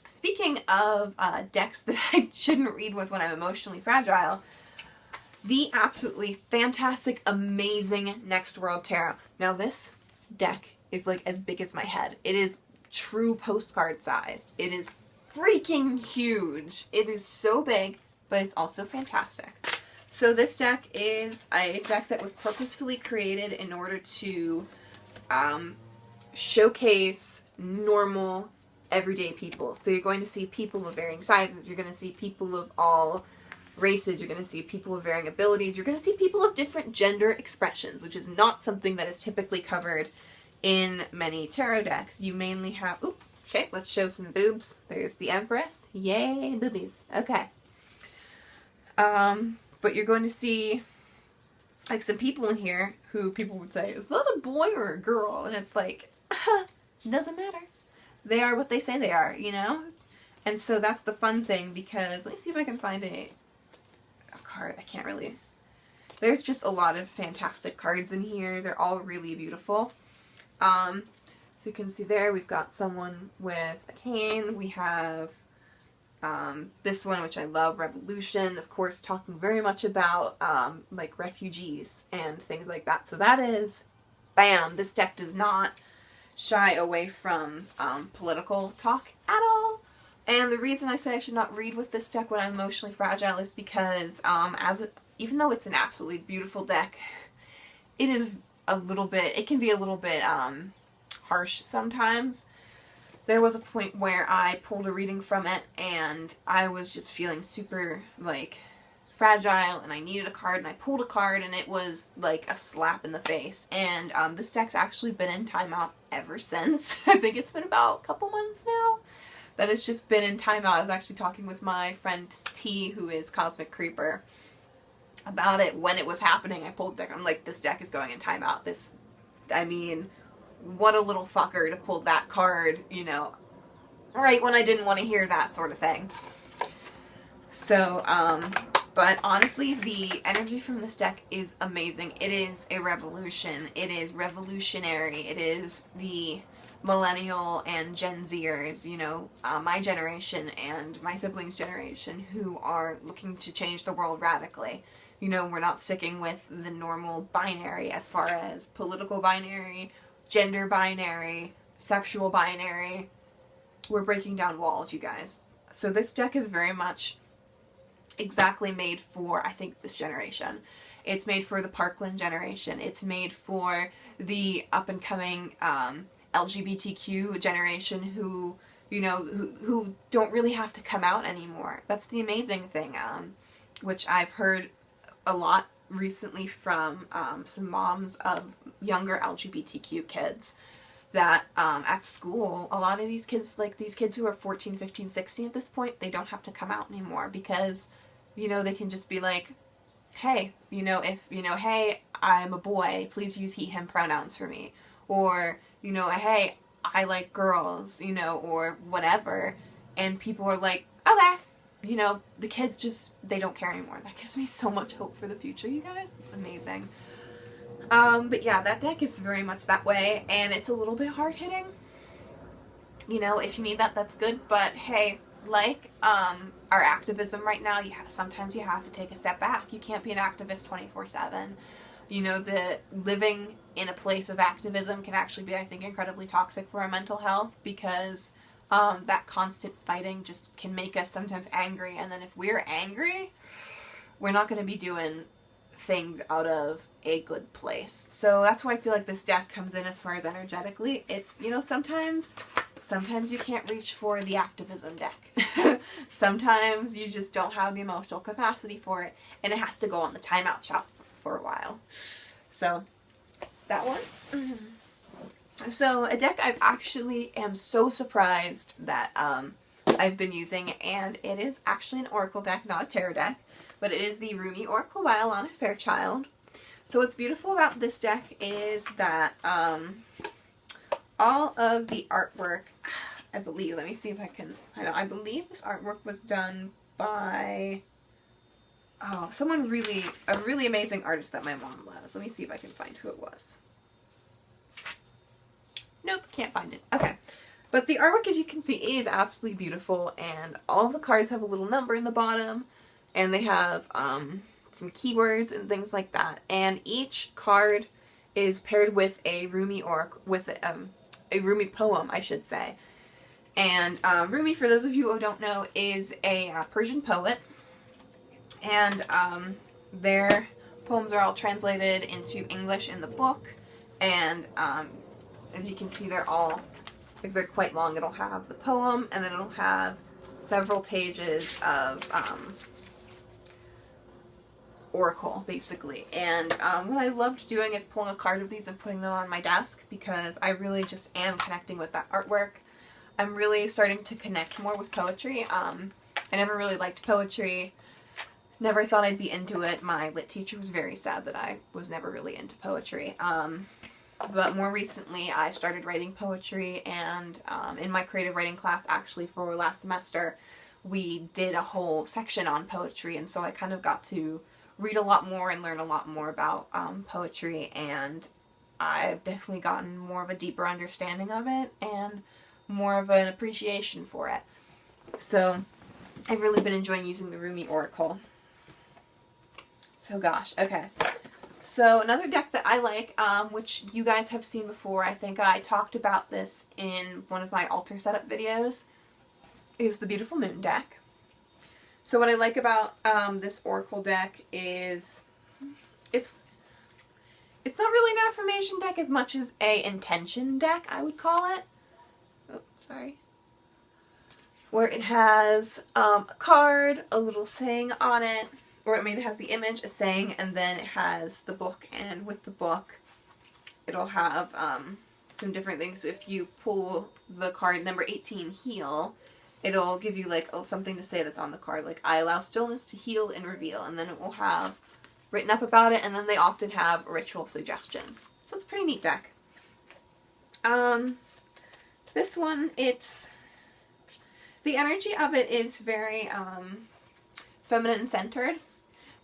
Speaker 1: Speaking of decks that I shouldn't read with when I'm emotionally fragile, the absolutely fantastic, amazing Next World Tarot. Now, this deck is like as big as my head. It is true postcard sized. It is freaking huge. It is so big, but it's also fantastic. So this deck is a deck that was purposefully created in order to showcase normal, everyday people. So you're going to see people of varying sizes. You're going to see people of all races. You're going to see people of varying abilities. You're going to see people of different gender expressions, which is not something that is typically covered in many tarot decks. You mainly have... Oop, okay, let's show some boobs. There's the Empress. Yay, boobies. Okay. But you're going to see, like, some people in here who people would say, is that a boy or a girl? And it's like, doesn't matter. They are what they say they are, you know? And so that's the fun thing, because, let me see if I can find a card. I can't really. There's just a lot of fantastic cards in here. They're all really beautiful. So you can see there, we've got someone with a cane. We have this one, which I love, Revolution, of course, talking very much about, like, refugees and things like that. So that is, bam, this deck does not shy away from political talk at all. And the reason I say I should not read with this deck when I'm emotionally fragile is because, even though it's an absolutely beautiful deck, it is a little bit, it can be a little bit harsh sometimes. There was a point where I pulled a reading from it and I was just feeling super, like, fragile, and I needed a card, and I pulled a card, and it was like a slap in the face. And this deck's actually been in timeout ever since. I think it's been about a couple months now that it's just been in timeout. I was actually talking with my friend T, who is Cosmic Creeper, about it when it was happening. I pulled the deck. I'm like, this deck is going in timeout. This, I mean, what a little fucker to pull that card, you know, right when I didn't want to hear that sort of thing. So, but honestly, the energy from this deck is amazing. It is a revolution. It is revolutionary. It is the millennial and Gen Zers, you know, my generation and my siblings' generation, who are looking to change the world radically. You know, we're not sticking with the normal binary as far as political binary, gender binary, sexual binary. We're breaking down walls, you guys. So this deck is very much exactly made for, I think, this generation. It's made for the Parkland generation. It's made for the up-and-coming LGBTQ generation who, you know, who don't really have to come out anymore. That's the amazing thing, which I've heard a lot recently from some moms of younger LGBTQ kids, that at school, a lot of these kids, like these kids who are 14, 15, 16 at this point, they don't have to come out anymore because, you know, they can just be like, hey, you know, if, you know, hey, I'm a boy, please use he, him pronouns for me. Or, you know, hey, I like girls, you know, or whatever. And people are like, okay. You know, the kids just, they don't care anymore. That gives me so much hope for the future, you guys. It's amazing. But yeah, that deck is very much that way, and it's a little bit hard-hitting. You know, if you need that, that's good, but hey, like, our activism right now, sometimes you have to take a step back. You can't be an activist 24/7. You know, the living in a place of activism can actually be, I think, incredibly toxic for our mental health, because that constant fighting just can make us sometimes angry, and then if we're angry, we're not going to be doing things out of a good place. So that's why I feel like this deck comes in as far as energetically. It's, you know, sometimes you can't reach for the activism deck. Sometimes you just don't have the emotional capacity for it, and it has to go on the timeout shelf for a while. So, that one. So, a deck I actually am so surprised that I've been using, and it is actually an oracle deck, not a tarot deck, but it is the Rumi Oracle by Ilana Fairchild. So what's beautiful about this deck is that all of the artwork, I believe, let me see if I can, I believe this artwork was done by, someone a really amazing artist that my mom loves. Let me see if I can find who it was. Nope, can't find it. Okay. But the artwork, as you can see, is absolutely beautiful, and all of the cards have a little number in the bottom, and they have some keywords and things like that. And each card is paired with a Rumi oracle, with a Rumi poem, I should say. And Rumi, for those of you who don't know, is a Persian poet, and their poems are all translated into English in the book. And as you can see, they're quite long. It'll have the poem, and then it'll have several pages of oracle, basically. And what I loved doing is pulling a card of these and putting them on my desk, because I really just am connecting with that artwork. I'm really starting to connect more with poetry. I never really liked poetry. Never thought I'd be into it. My lit teacher was very sad that I was never really into poetry. But more recently, I started writing poetry, and in my creative writing class, actually, for last semester, we did a whole section on poetry, and so I kind of got to read a lot more and learn a lot more about poetry, and I've definitely gotten more of a deeper understanding of it and more of an appreciation for it. So I've really been enjoying using the Rumi Oracle. So gosh, okay. So another deck that I like, which you guys have seen before, I think I talked about this in one of my altar setup videos, is the Beautiful Moon deck. So what I like about this oracle deck is it's not really an affirmation deck as much as a intention deck, I would call it. Oh, sorry. Where it has a card, a little saying on it, or it has the image, a saying, and then it has the book, and with the book it'll have some different things. If you pull the card number 18, Heal, it'll give you like something to say that's on the card, like I allow stillness to heal and reveal, and then it will have written up about it, and then they often have ritual suggestions. So it's a pretty neat deck. This one, the energy of it is very feminine and centered.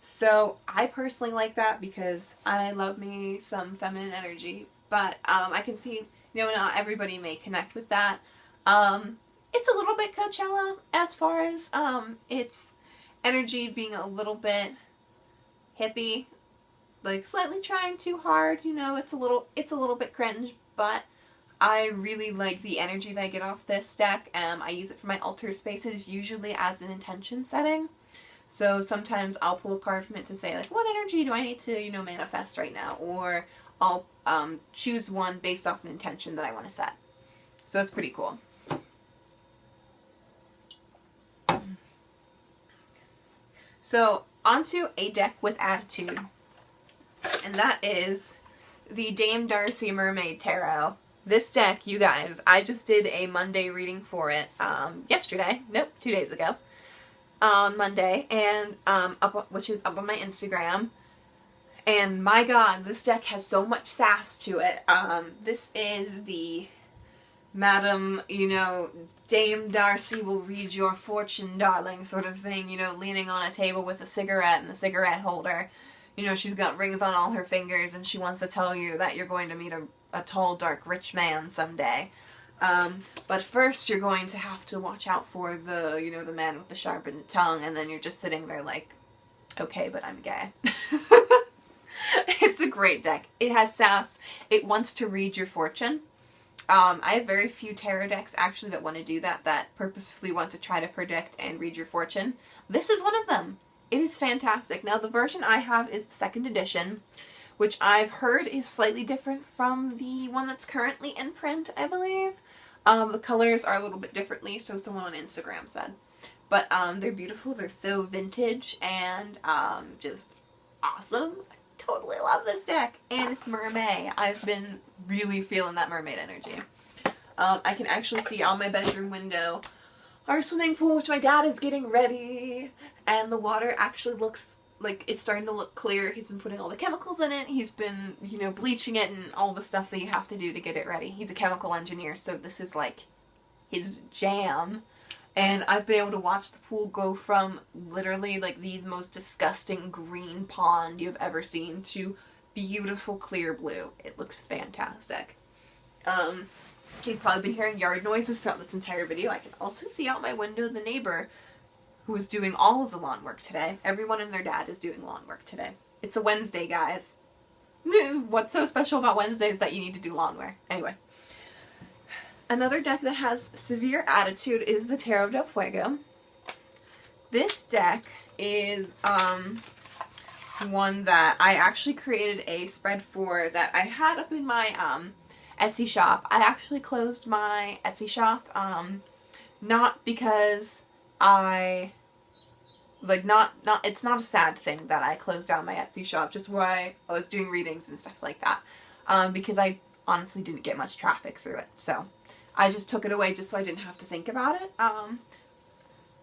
Speaker 1: So I personally like that because I love me some feminine energy, but I can see, not everybody may connect with that. It's a little bit Coachella as far as its energy being a little bit hippie, like slightly trying too hard, it's a little bit cringe, but I really like the energy that I get off this deck. I use it for my altar spaces, usually as an intention setting. So sometimes I'll pull a card from it to say, like, what energy do I need to, manifest right now? Or I'll choose one based off an intention that I want to set. So it's pretty cool. So onto a deck with attitude. And that is the Dame Darcy Mermaid Tarot. This deck, you guys, I just did a Monday reading for it yesterday. Nope, 2 days ago. On Monday, and which is up on my Instagram. And my god, this deck has so much sass to it. This is the Madam, Dame Darcy will read your fortune, darling, sort of thing, leaning on a table with a cigarette and a cigarette holder. She's got rings on all her fingers, and she wants to tell you that you're going to meet a tall, dark, rich man someday. But first you're going to have to watch out for the, the man with the sharpened tongue, and then you're just sitting there like, okay, but I'm gay. It's a great deck. It has sass. It wants to read your fortune. I have very few tarot decks, actually, that want to do that purposefully want to try to predict and read your fortune. This is one of them. It is fantastic. Now, the version I have is the 2nd edition, which I've heard is slightly different from the one that's currently in print, I believe. The colors are a little bit differently, so someone on Instagram said. But they're beautiful, they're so vintage, and just awesome. I totally love this deck. And it's Mermaid. I've been really feeling that Mermaid energy. I can actually see out my bedroom window our swimming pool, which my dad is getting ready, and the water actually looks like it's starting to look clear. He's been putting all the chemicals in it. He's been, you know, bleaching it and all the stuff that you have to do to get it ready. He's a chemical engineer, so this is like his jam. And I've been able to watch the pool go from literally like the most disgusting green pond you've ever seen to beautiful clear blue. It looks fantastic. You've probably been hearing yard noises throughout this entire video. I can also see out my window the neighbor who is doing all of the lawn work today. Everyone and their dad is doing lawn work today. It's a Wednesday, guys. What's so special about Wednesdays that you need to do lawn work? Anyway. Another deck that has severe attitude is the Taro Del Fuego. This deck is one that I actually created a spread for that I had up in my Etsy shop. I actually closed my Etsy shop, not because I, like, it's not a sad thing that I closed down my Etsy shop, just why I was doing readings and stuff like that, because I honestly didn't get much traffic through it, so I just took it away just so I didn't have to think about it,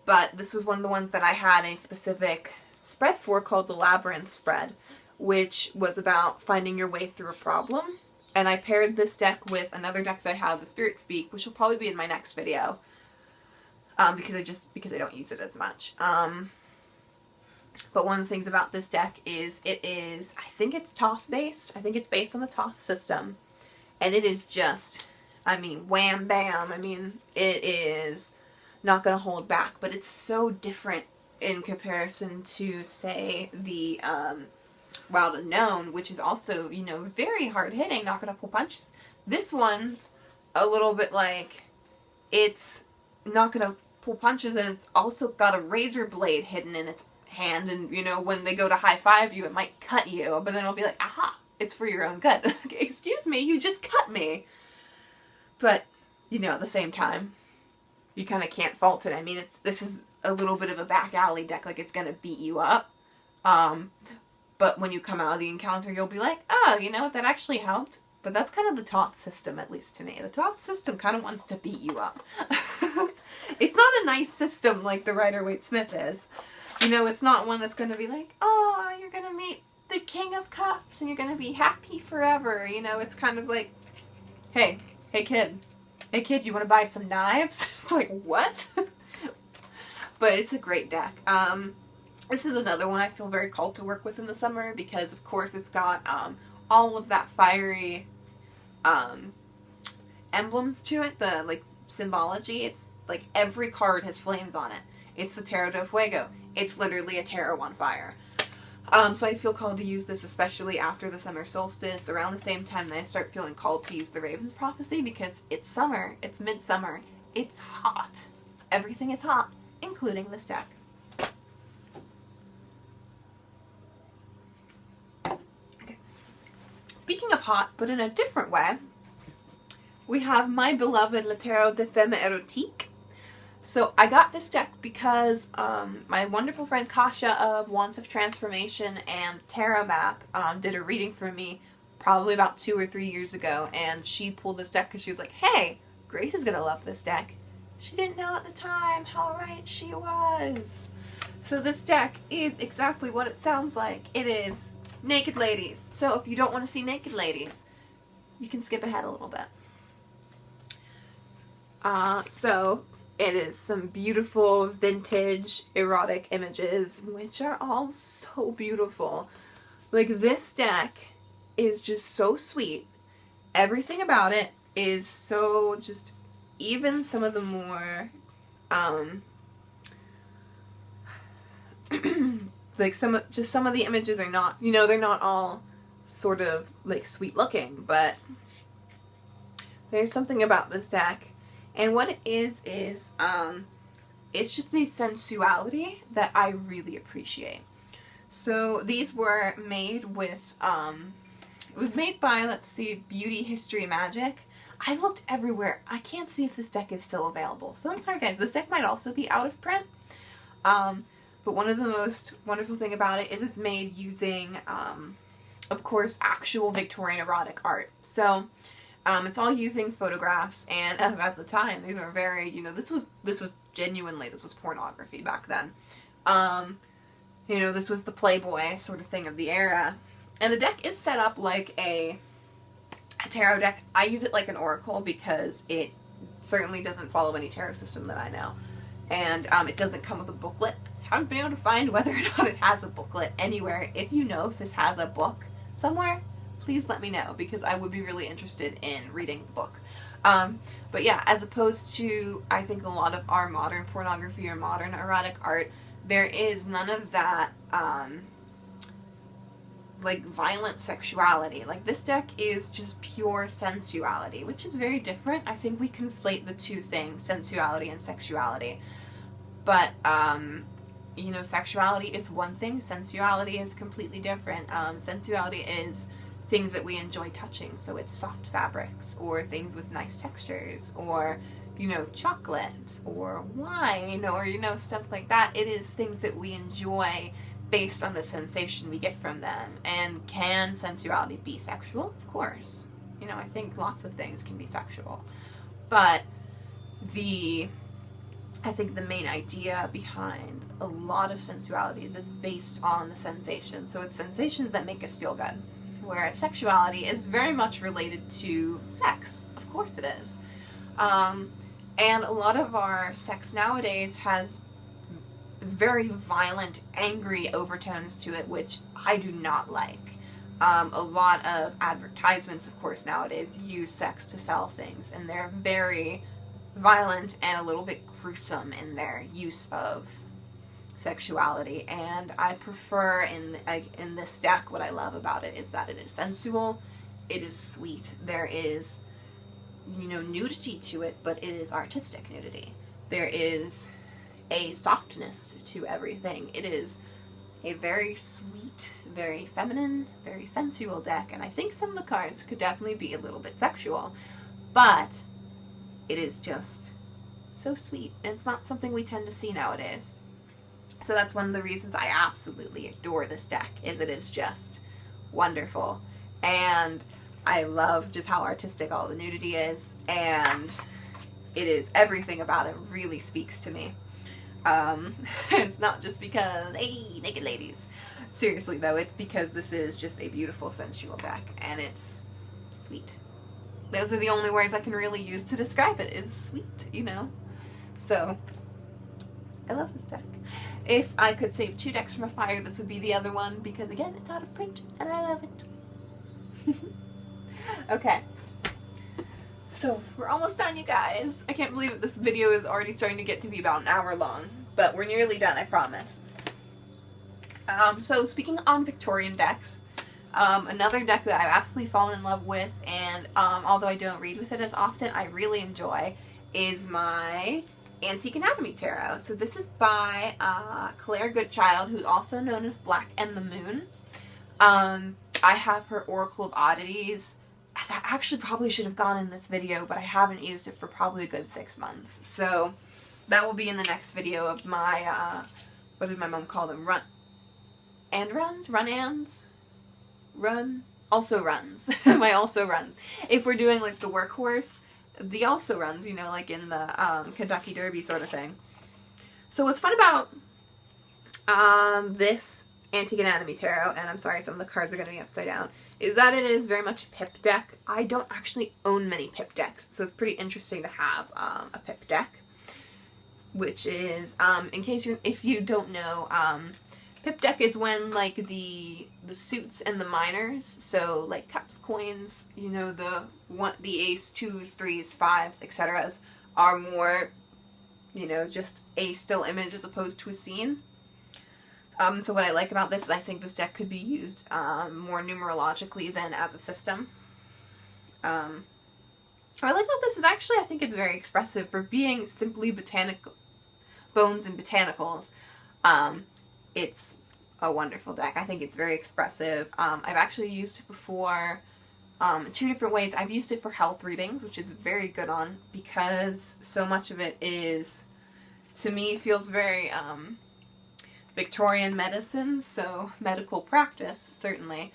Speaker 1: but this was one of the ones that I had a specific spread for called the Labyrinth Spread, which was about finding your way through a problem. And I paired this deck with another deck that I have, the Spirit Speak, which will probably be in my next video, because I don't use it as much. But one of the things about this deck is I think it's Thoth based. I think it's based on the Thoth system, and it is just, I mean, wham bam. I mean, it is not going to hold back, but it's so different in comparison to, say, the Wild Unknown, which is also, you know, very hard hitting, not gonna pull punches. This one's a little bit like, it's not gonna pull punches, and it's also got a razor blade hidden in its hand, and, you know, when they go to high five you, it might cut you, but then it'll be like, aha, it's for your own good. Excuse me, you just cut me. But, you know, at the same time, you kind of can't fault it. I mean, this is a little bit of a back alley deck, like it's gonna beat you up. But when you come out of the encounter, you'll be like, oh, you know what, that actually helped. But that's kind of the Thoth system, at least to me. The Thoth system kind of wants to beat you up. It's not a nice system like the Rider-Waite-Smith is. You know, it's not one that's going to be like, oh, you're going to meet the King of Cups and you're going to be happy forever. You know, it's kind of like, hey kid, you want to buy some knives? It's like, what? But it's a great deck. This is another one I feel very called to work with in the summer because, of course, it's got all of that fiery emblems to it, the, like, symbology. It's, like, every card has flames on it. It's the Taro Del Fuego. It's literally a tarot on fire. So I feel called to use this, especially after the summer solstice, around the same time that I start feeling called to use the Raven's Prophecy, because it's summer, it's midsummer, it's hot. Everything is hot, including this deck. Speaking of hot, but in a different way, we have my beloved Le Tarot de Femme Erotique. So I got this deck because my wonderful friend Kasha of Wands of Transformation and Tarot Map did a reading for me probably about 2 or 3 years ago, and she pulled this deck because she was like, hey, Grace is going to love this deck. She didn't know at the time how right she was. So this deck is exactly what it sounds like. It is naked ladies. So if you don't want to see naked ladies, you can skip ahead a little bit. So it is some beautiful vintage erotic images, which are all so beautiful. Like, this deck is just so sweet. Everything about it is so just, even some of the more like some of the images are not, you know, they're not all sort of like sweet looking, but there's something about this deck. And what it is it's just a sensuality that I really appreciate. So these were made with, it was made by, let's see, Beauty History Magic. I've looked everywhere. I can't see if this deck is still available. So I'm sorry guys, this deck might also be out of print. But one of the most wonderful thing about it is it's made using, of course, actual Victorian erotic art. So it's all using photographs, and at the time, these are very, you know, this was genuinely, this was pornography back then. You know, this was the Playboy sort of thing of the era. And the deck is set up like a tarot deck. I use it like an oracle because it certainly doesn't follow any tarot system that I know. And it doesn't come with a booklet. Haven't been able to find whether or not it has a booklet anywhere. If you know if this has a book somewhere, please let me know, because I would be really interested in reading the book. But yeah, as opposed to, I think, a lot of our modern pornography or modern erotic art, there is none of that, like, violent sexuality. Like, this deck is just pure sensuality, which is very different. I think we conflate the two things, sensuality and sexuality. But, you know, sexuality is one thing, sensuality is completely different. Sensuality is things that we enjoy touching, so it's soft fabrics, or things with nice textures, or, you know, chocolates, or wine, or, you know, stuff like that. It is things that we enjoy based on the sensation we get from them. And can sensuality be sexual? Of course. You know, I think lots of things can be sexual. But I think the main idea behind a lot of sensuality is it's based on the sensation. So it's sensations that make us feel good. Whereas sexuality is very much related to sex. Of course it is. And a lot of our sex nowadays has very violent, angry overtones to it, which I do not like. A lot of advertisements, of course, nowadays use sex to sell things, and they're very violent and a little bit gruesome in their use of sexuality. And I prefer in this deck, what I love about it is that it is sensual, it is sweet, there is, you know, nudity to it, but it is artistic nudity. There is a softness to everything. It is a very sweet, very feminine, very sensual deck, and I think some of the cards could definitely be a little bit sexual, but it is just so sweet, and it's not something we tend to see nowadays. So that's one of the reasons I absolutely adore this deck, is it is just wonderful. And I love just how artistic all the nudity is, and it is, everything about it really speaks to me. It's not just because, hey, naked ladies. Seriously though, it's because this is just a beautiful sensual deck, and it's sweet. Those are the only words I can really use to describe it, is sweet, you know? So, I love this deck. If I could save 2 decks from a fire, this would be the other one, because again, it's out of print, and I love it. Okay. So, we're almost done, you guys. I can't believe that this video is already starting to get to be about an hour long, but we're nearly done, I promise. So, speaking on Victorian decks, another deck that I've absolutely fallen in love with, and although I don't read with it as often, I really enjoy, is my Antique Anatomy Tarot. So this is by Claire Goodchild, who's also known as Black and the Moon. I have her Oracle of Oddities. That actually probably should have gone in this video, but I haven't used it for probably a good 6 months. So that will be in the next video of my, what did my mom call them? Also runs. My also runs. If we're doing like the Workhorse, the also runs, you know, like in the Kentucky Derby sort of thing. So what's fun about this Antique Anatomy Tarot, and I'm sorry some of the cards are going to be upside down, is that it is very much a pip deck. I don't actually own many pip decks, so it's pretty interesting to have a pip deck, which is, in case if you don't know, pip deck is when like the suits and the minors, so like cups, coins, you know, the ace, 2s, 3s, 5s, etc. are more, you know, just a still image as opposed to a scene. So what I like about this is I think this deck could be used more numerologically than as a system. I like that this is actually, I think it's very expressive for being simply botanical. bones and botanicals, it's a wonderful deck. I think it's very expressive. I've actually used it before in 2 different ways. I've used it for health readings, which is very good on, because so much of it is, to me, feels very Victorian medicine, so medical practice, certainly.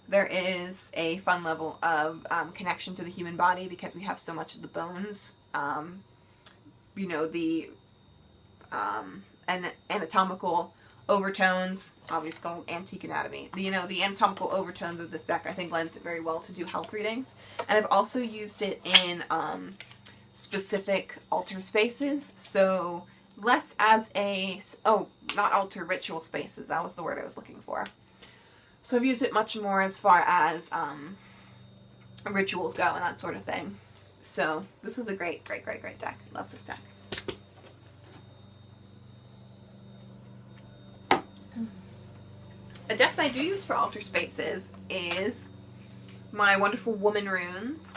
Speaker 1: There is a fun level of connection to the human body because we have so much of the bones. You know, the anatomical overtones, obviously called antique anatomy. You know, the anatomical overtones of this deck I think lends it very well to do health readings. And I've also used it in specific altar spaces, so less as a, not altar, ritual spaces, that was the word I was looking for. So I've used it much more as far as rituals go and that sort of thing. So this is a great deck. Love this deck. A deck that I do use for altar spaces is my wonderful Woman Runes.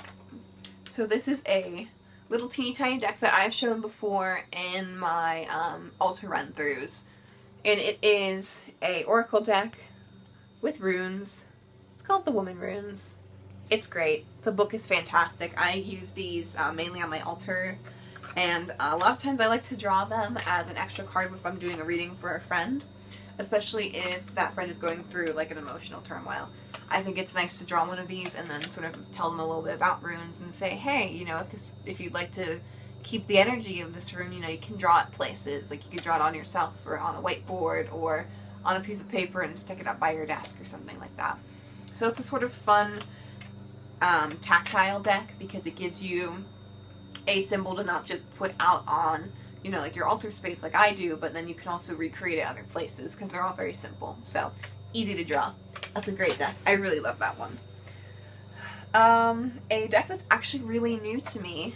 Speaker 1: So this is a little teeny tiny deck that I've shown before in my altar run-throughs. And it is a oracle deck with runes. It's called the Woman Runes. It's great. The book is fantastic. I use these mainly on my altar, and a lot of times I like to draw them as an extra card if I'm doing a reading for a friend, especially if that friend is going through like an emotional turmoil. I think it's nice to draw one of these and then sort of tell them a little bit about runes and say, hey, you know, if you'd like to keep the energy of this rune, you know, you can draw it places. Like you could draw it on yourself or on a whiteboard or on a piece of paper and stick it up by your desk or something like that. So it's a sort of fun tactile deck because it gives you a symbol to not just put out on, you know, like your altar space like I do, but then you can also recreate it other places because they're all very simple. So easy to draw. That's a great deck. I really love that one. A deck that's actually really new to me,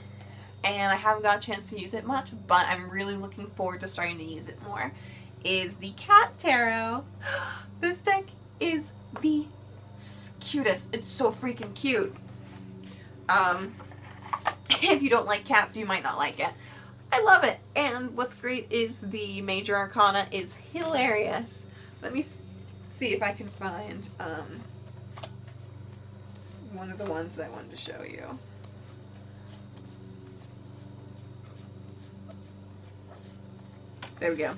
Speaker 1: and I haven't got a chance to use it much, but I'm really looking forward to starting to use it more, is the Cat Tarot. This deck is the cutest. It's so freaking cute. If you don't like cats, you might not like it. I love it. And what's great is the major arcana is hilarious. Let me see if I can find one of the ones that I wanted to show you. There we go.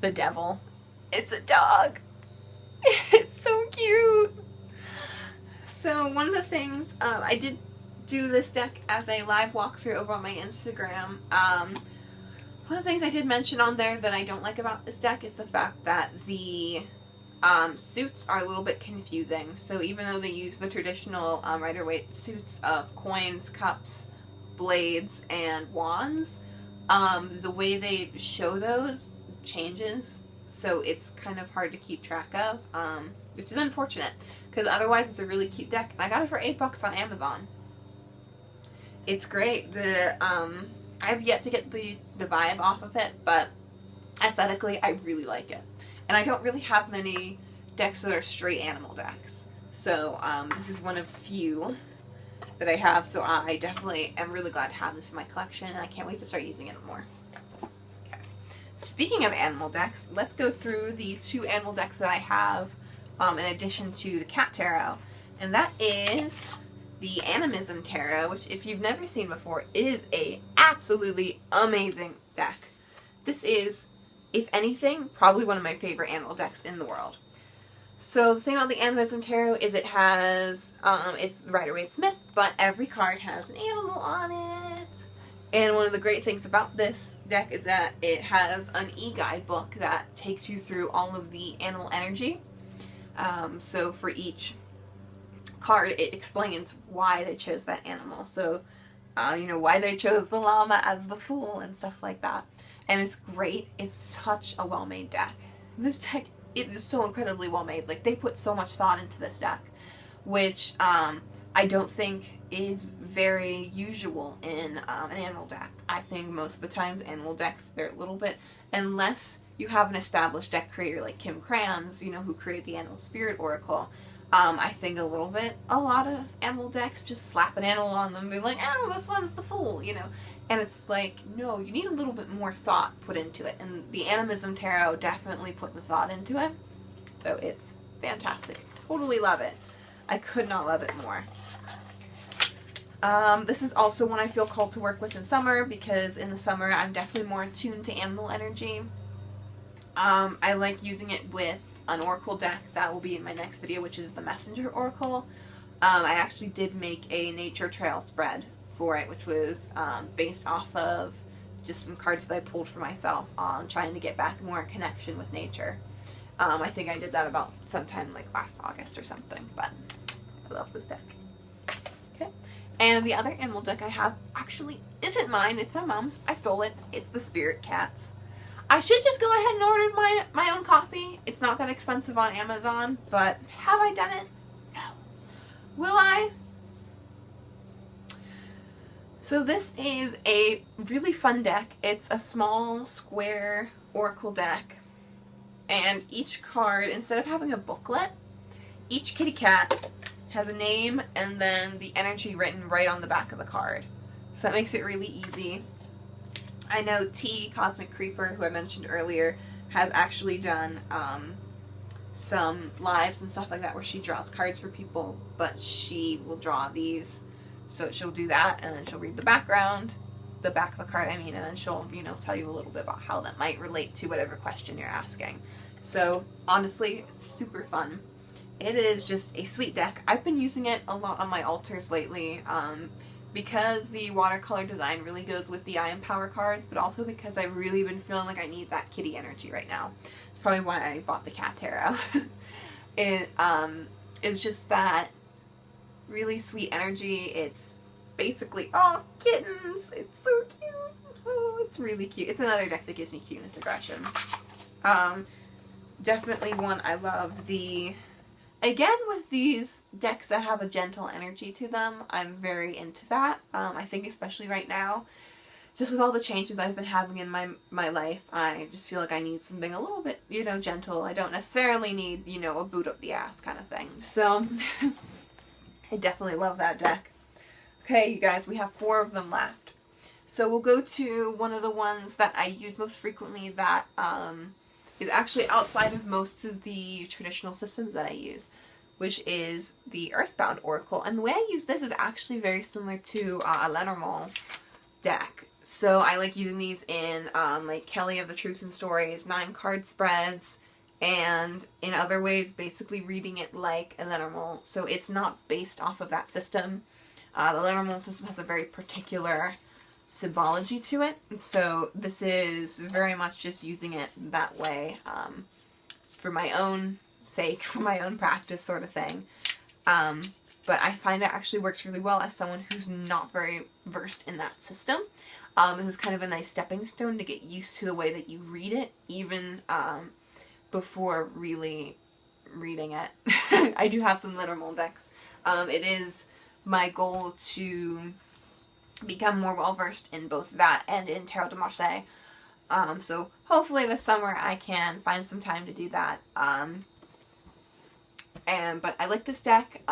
Speaker 1: The Devil. It's a dog. It's so cute. So one of the things, I did do this deck as a live walkthrough over on my Instagram. One of the things I did mention on there that I don't like about this deck is the fact that the suits are a little bit confusing. So even though they use the traditional Rider-Waite suits of coins, cups, blades, and wands, the way they show those changes, so it's kind of hard to keep track of, which is unfortunate, because otherwise it's a really cute deck. And I got it for $8 on Amazon. It's great. I have yet to get the vibe off of it, but aesthetically I really like it. And I don't really have many decks that are straight animal decks. So this is one of few that I have, so I definitely am really glad to have this in my collection, and I can't wait to start using it more. Okay. Speaking of animal decks, let's go through the 2 animal decks that I have in addition to the Cat Tarot. And that is the Animism Tarot, which if you've never seen before, is a absolutely amazing deck. This is, if anything, probably one of my favorite animal decks in the world. So the thing about the Animism Tarot is it has, it's the Rider-Waite Smith, but every card has an animal on it. And one of the great things about this deck is that it has an e-guidebook that takes you through all of the animal energy. So for each card, it explains why they chose that animal. So, you know, why they chose the llama as the fool and stuff like that. And it's great. It's such a well-made deck. This deck, it is so incredibly well-made. Like, they put so much thought into this deck, which I don't think is very usual in an animal deck. I think most of the times animal decks, they're a little bit, unless you have an established deck creator like Kim Kranz, you know, who created the Animal Spirit Oracle, I think a lot of animal decks just slap an animal on them and be like, oh, this one's the fool, you know. And it's like, no, you need a little bit more thought put into it. And the Animism Tarot definitely put the thought into it. So it's fantastic. Totally love it. I could not love it more. This is also one I feel called to work with in summer, because in the summer I'm definitely more attuned to animal energy. I like using it with an oracle deck that will be in my next video, which is the Messenger Oracle. I actually did make a nature trail spread for it, which was based off of just some cards that I pulled for myself on trying to get back more connection with nature. I think I did that about sometime like last August or something, but I love this deck. Okay, and the other animal deck I have actually isn't mine, it's my mom's. I stole it. It's the Spirit Cats. I should just go ahead and order my own copy. It's not that expensive on Amazon, but have I done it? No. Will I? So this is a really fun deck. It's a small square oracle deck, and each card, instead of having a booklet, each kitty cat has a name and then the energy written right on the back of the card. So that makes it really easy. I know T, Cosmic Creeper, who I mentioned earlier, has actually done some lives and stuff like that where she draws cards for people, but she will draw these. So she'll do that, and then she'll read the background, the back of the card, I mean, and then she'll, you know, tell you a little bit about how that might relate to whatever question you're asking. So honestly, it's super fun. It is just a sweet deck. I've been using it a lot on my altars lately, because the watercolor design really goes with the I Empower cards, but also because I've really been feeling like I need that kitty energy right now. It's probably why I bought the cat tarot. It's just that really sweet energy. It's basically, oh, kittens! It's so cute! Oh, it's really cute. It's another deck that gives me cuteness aggression. Definitely one I love. Again, with these decks that have a gentle energy to them, I'm very into that. I think especially right now, just with all the changes I've been having in my life, I just feel like I need something a little bit, you know, gentle. I don't necessarily need, you know, a boot up the ass kind of thing. So, I definitely love that deck. Okay, you guys, we have 4 of them left. So we'll go to one of the ones that I use most frequently that is actually outside of most of the traditional systems that I use, which is the Earthbound Oracle. And the way I use this is actually very similar to a Lenormand deck. So I like using these in like Kelly of the Truth and Stories 9-card spreads, and in other ways basically reading it like a Lenormand. So it's not based off of that system. The Lenormand system has a very particular symbology to it, so this is very much just using it that way for my own sake, for my own practice sort of thing. But I find it actually works really well as someone who's not very versed in that system. This is kind of a nice stepping stone to get used to the way that you read it, even before really reading it. I do have some Lenormand decks. It is my goal to become more well-versed in both that and in Tarot de Marseille. So hopefully this summer I can find some time to do that. But I like this deck.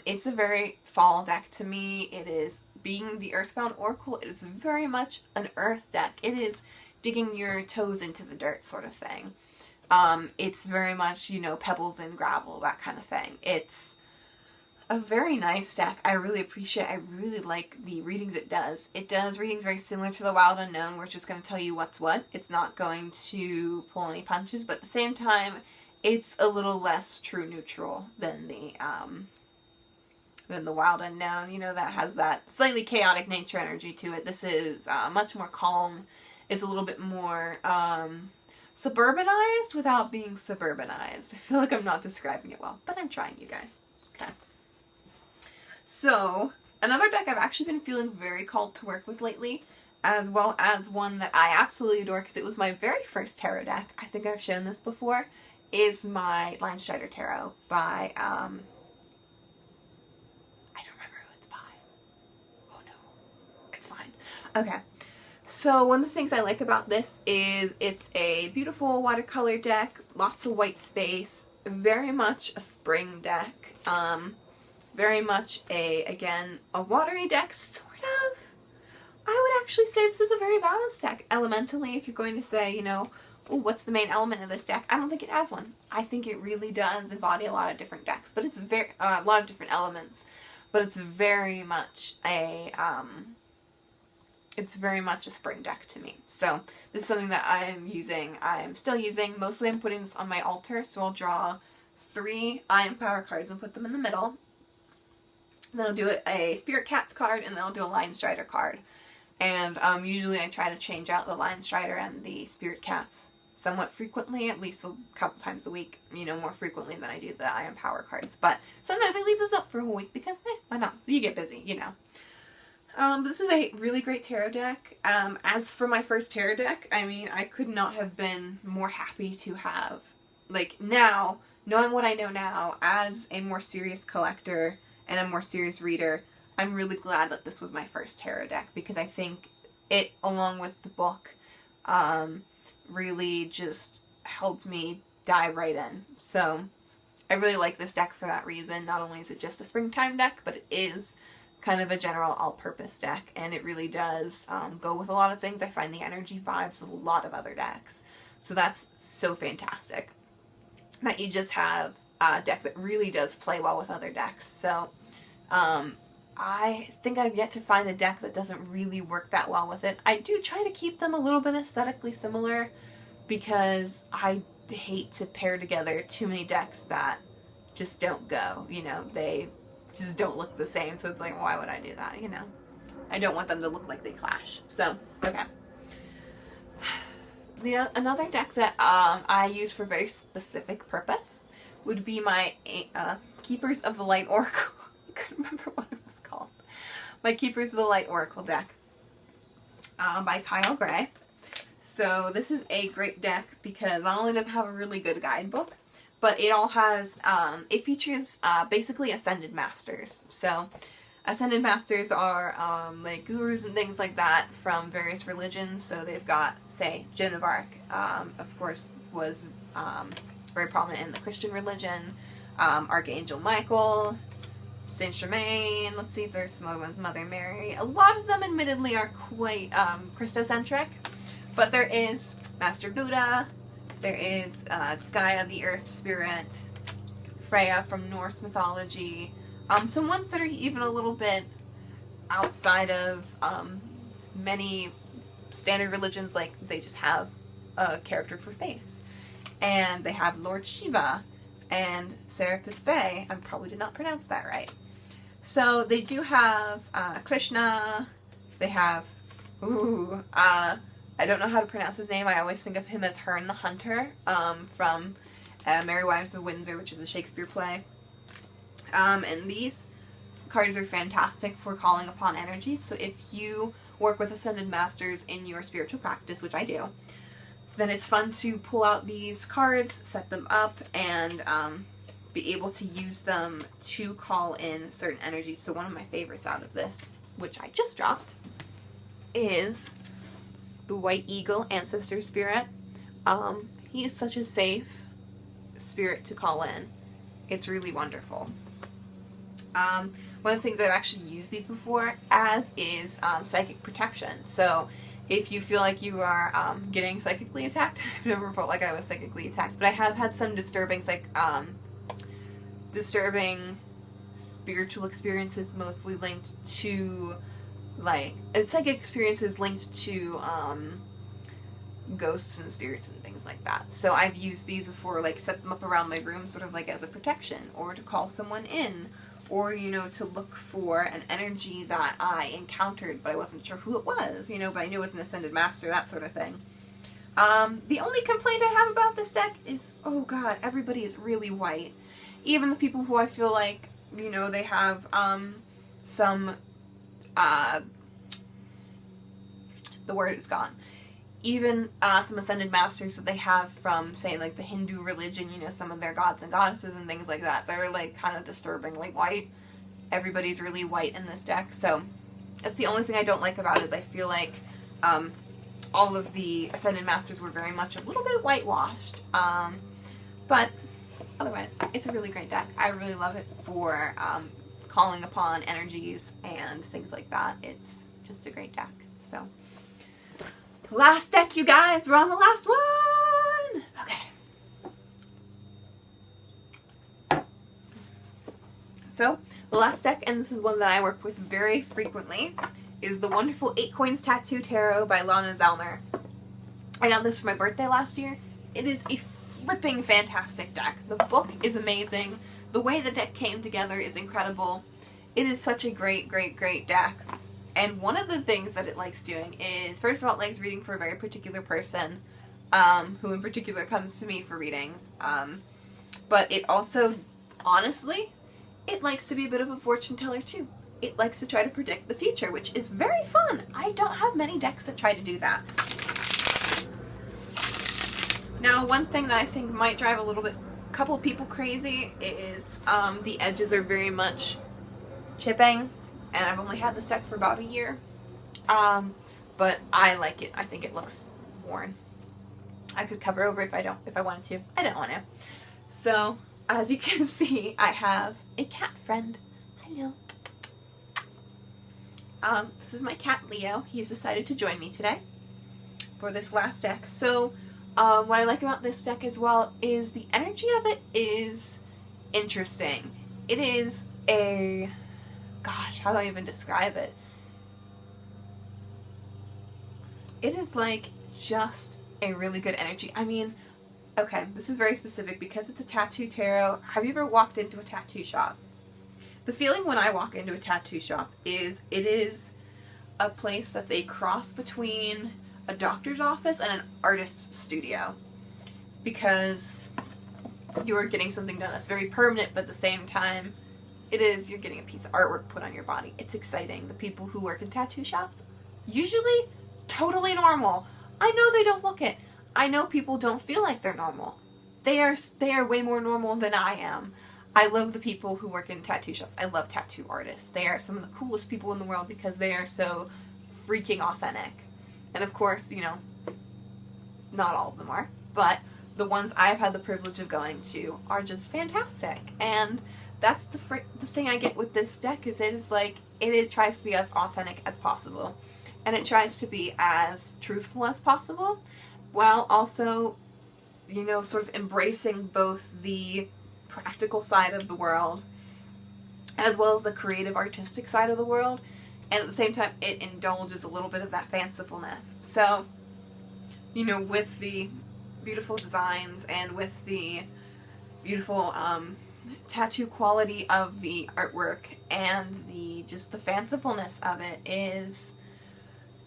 Speaker 1: It's a very fall deck to me. It is, being the Earthbound Oracle, it is very much an earth deck. It is digging your toes into the dirt sort of thing. It's very much, you know, pebbles and gravel, that kind of thing. It's a very nice deck. I really appreciate it. I really like the readings it does. It does readings very similar to the Wild Unknown, where it's just going to tell you what's what. It's not going to pull any punches, but at the same time, it's a little less true neutral than the Wild Unknown. You know, that has that slightly chaotic nature energy to it. This is much more calm. It's a little bit more suburbanized without being suburbanized. I feel like I'm not describing it well, but I'm trying, you guys. Okay. So, another deck I've actually been feeling very called to work with lately, as well as one that I absolutely adore because it was my very first tarot deck, I think I've shown this before, is my Line Strider Tarot by, I don't remember who it's by. Oh no. It's fine. Okay. So one of the things I like about this is it's a beautiful watercolor deck, lots of white space, very much a spring deck. Very much again, a watery deck, sort of. I would actually say this is a very balanced deck. Elementally, if you're going to say, you know, ooh, what's the main element of this deck? I don't think it has one. I think it really does embody a lot of different decks, but it's a lot of different elements. But it's very much it's very much a spring deck to me. So this is something that I'm still using. Mostly I'm putting this on my altar, so I'll draw 3 Iron Power cards and put them in the middle. Then I'll do a Spirit Cats card, and then I'll do a Lion Strider card. And usually I try to change out the Lion Strider and the Spirit Cats somewhat frequently, at least a couple times a week, you know, more frequently than I do the Iron Power cards. But sometimes I leave those up for a whole week because, why not? So you get busy, you know. This is a really great tarot deck. As for my first tarot deck, I mean, I could not have been more happy to have, like, now, knowing what I know now, as a more serious collector and a more serious reader, I'm really glad that this was my first tarot deck, because I think it, along with the book, really just helped me dive right in. So I really like this deck for that reason. Not only is it just a springtime deck, but it is kind of a general all-purpose deck, and it really does go with a lot of things. I find the energy vibes with a lot of other decks. So that's so fantastic that you just have a deck that really does play well with other decks. So I think I've yet to find a deck that doesn't really work that well with it. I do try to keep them a little bit aesthetically similar, because I hate to pair together too many decks that just don't go, you know, they just don't look the same. So it's like, why would I do that, you know? I don't want them to look like they clash. So, okay. Another deck that I use for a very specific purpose would be my Keepers of the Light Oracle. I couldn't remember what it was called. My Keepers of the Light Oracle deck by Kyle Gray. So this is a great deck because not only does it have a really good guidebook, but it all has, it features basically Ascended Masters. So Ascended Masters are like gurus and things like that from various religions. So they've got, say, Joan of Arc, of course, was very prominent in the Christian religion. Archangel Michael, Saint Germain, let's see if there's some other ones, Mother Mary. A lot of them admittedly are quite Christocentric, but there is Master Buddha, there is Gaia the Earth Spirit, Freya from Norse mythology, some ones that are even a little bit outside of many standard religions, like they just have a character for faith. And they have Lord Shiva and Serapis Bey. I probably did not pronounce that right. So they do have Krishna, they have, I don't know how to pronounce his name. I always think of him as Herne the Hunter from Merry Wives of Windsor, which is a Shakespeare play. And these cards are fantastic for calling upon energies. So if you work with Ascended Masters in your spiritual practice, which I do, then it's fun to pull out these cards, set them up, and be able to use them to call in certain energies. So one of my favorites out of this, which I just dropped, is the White Eagle Ancestor Spirit. He is such a safe spirit to call in. It's really wonderful. One of the things I've actually used these before as is psychic protection. So if you feel like you are getting psychically attacked, I've never felt like I was psychically attacked, but I have had some disturbing spiritual experiences, mostly linked to psychic experiences linked to ghosts and spirits and things like that. So I've used these before, like set them up around my room sort of like as a protection, or to call someone in, or, you know, to look for an energy that I encountered but I wasn't sure who it was, you know, but I knew it was an Ascended Master, that sort of thing. The only complaint I have about this deck is, oh god, everybody is really white. Even the people who I feel like, you know, they have some the word is gone. Even some Ascended Masters that they have from, say, like the Hindu religion, you know, some of their gods and goddesses and things like that, they're like kind of disturbingly white. Everybody's really white in this deck, so that's the only thing I don't like about it, is I feel like all of the Ascended Masters were very much a little bit whitewashed. But otherwise, it's a really great deck. I really love it for calling upon energies and things like that. It's just a great deck. So, last deck, you guys. We're on the last one. Okay. So, the last deck, and this is one that I work with very frequently, is the wonderful 8 Coins Tattoo Tarot by Lohnes Elmer. I got this for my birthday last year. It is a flipping fantastic deck. The book is amazing. The way the deck came together is incredible. It is such a great, great, great deck. And one of the things that it likes doing is, first of all, it likes reading for a very particular person, who in particular comes to me for readings. But it also, honestly, it likes to be a bit of a fortune teller too. It likes to try to predict the future, which is very fun. I don't have many decks that try to do that. Now, one thing that I think might drive a couple people crazy is the edges are very much chipping, and I've only had this deck for about a year. But I like it. I think it looks worn. I could cover over if I wanted to. I don't want to. So, as you can see, I have a cat friend. Hello. This is my cat, Leo. He's decided to join me today for this last deck. So, what I like about this deck as well is the energy of it is interesting. It is a... Gosh, how do I even describe it? It is like just a really good energy. I mean, okay, this is very specific because it's a tattoo tarot. Have you ever walked into a tattoo shop? The feeling when I walk into a tattoo shop is it is a place that's a cross between a doctor's office and an artist's studio, because you're getting something done that's very permanent, but at the same time you're getting a piece of artwork put on your body. It's exciting. The people who work in tattoo shops, usually totally normal. I know they don't look it. I know people don't feel like they're normal. They are way more normal than I am. I love the people who work in tattoo shops. I love tattoo artists. They are some of the coolest people in the world because they are so freaking authentic. And of course, you know, not all of them are, but the ones I've had the privilege of going to are just fantastic. And that's the thing I get with this deck is it tries to be as authentic as possible. And it tries to be as truthful as possible, while also, you know, sort of embracing both the practical side of the world as well as the creative artistic side of the world. And at the same time, it indulges a little bit of that fancifulness. So, you know, with the beautiful designs and with the beautiful tattoo quality of the artwork and the fancifulness of it is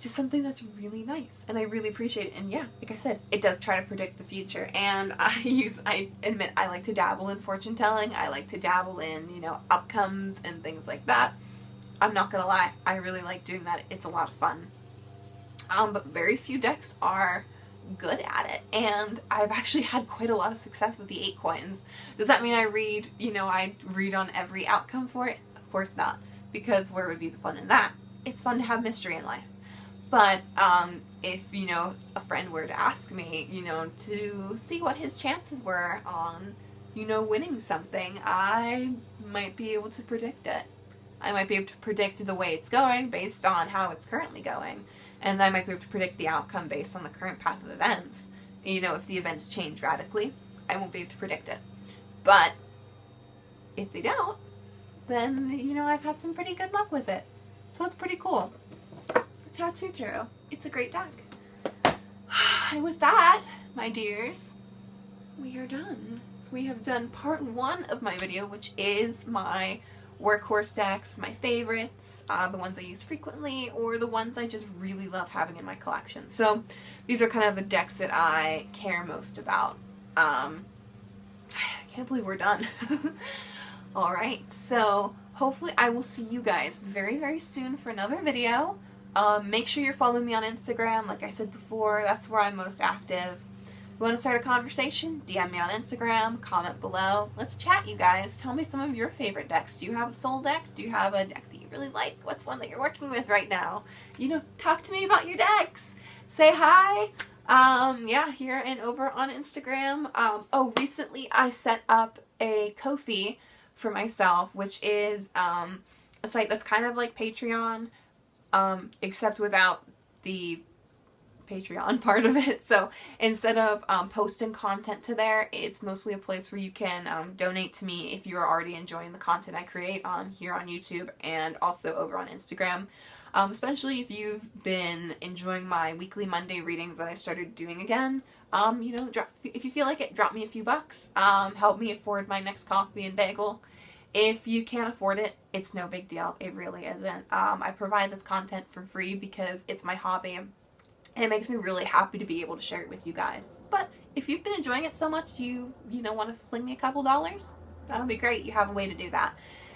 Speaker 1: just something that's really nice, and I really appreciate it. And yeah, like I said, it does try to predict the future, and I admit I like to dabble in fortune telling. I like to dabble in, you know, outcomes and things like that. I'm not gonna lie, I really like doing that. It's a lot of fun. But very few decks are good at it, and I've actually had quite a lot of success with the 8 coins. Does that mean I read on every outcome for it? Of course not, because where would be the fun in that? It's fun to have mystery in life. But if, you know, a friend were to ask me, you know, to see what his chances were on, you know, winning something, I might be able to predict it. I might be able to predict the way it's going based on how it's currently going. And I might be able to predict the outcome based on the current path of events. You know, if the events change radically, I won't be able to predict it. But if they don't, then, you know, I've had some pretty good luck with it. So it's pretty cool. It's the Tattoo Tarot. It's a great deck. And with that, my dears, we are done. So we have done part 1 of my video, which is my workhorse decks, my favorites, the ones I use frequently, or the ones I just really love having in my collection. So these are kind of the decks that I care most about. I can't believe we're done. Alright, so hopefully I will see you guys very, very soon for another video. Make sure you're following me on Instagram. Like I said before, that's where I'm most active. If you want to start a conversation, DM me on Instagram, comment below. Let's chat, you guys. Tell me some of your favorite decks. Do you have a soul deck? Do you have a deck that you really like? What's one that you're working with right now? You know, talk to me about your decks. Say hi. Yeah, here and over on Instagram. Oh, recently I set up a Ko-fi for myself, which is a site that's kind of like Patreon, except without the Patreon part of it. So instead of posting content to there, it's mostly a place where you can donate to me if you're already enjoying the content I create on here on YouTube and also over on Instagram. Especially if you've been enjoying my weekly Monday readings that I started doing again. You know, if you feel like it, drop me a few bucks. Help me afford my next coffee and bagel. If you can't afford it, it's no big deal. It really isn't. I provide this content for free because it's my hobby, and it makes me really happy to be able to share it with you guys. But if you've been enjoying it so much, you know, want to fling me a couple dollars, that would be great. You have a way to do that.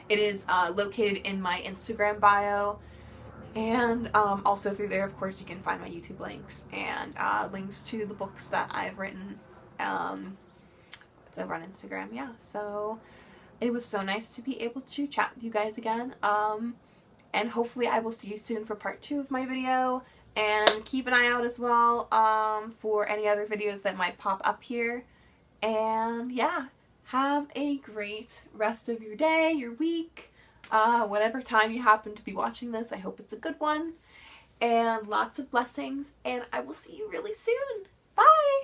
Speaker 1: It is located in my Instagram bio. And also through there, of course, you can find my YouTube links and links to the books that I've written. It's over on Instagram, yeah. So it was so nice to be able to chat with you guys again. And hopefully I will see you soon for part 2 of my video. And keep an eye out as well for any other videos that might pop up here. And yeah, have a great rest of your day, your week. Whatever time you happen to be watching this, I hope it's a good one. And lots of blessings, and I will see you really soon. Bye!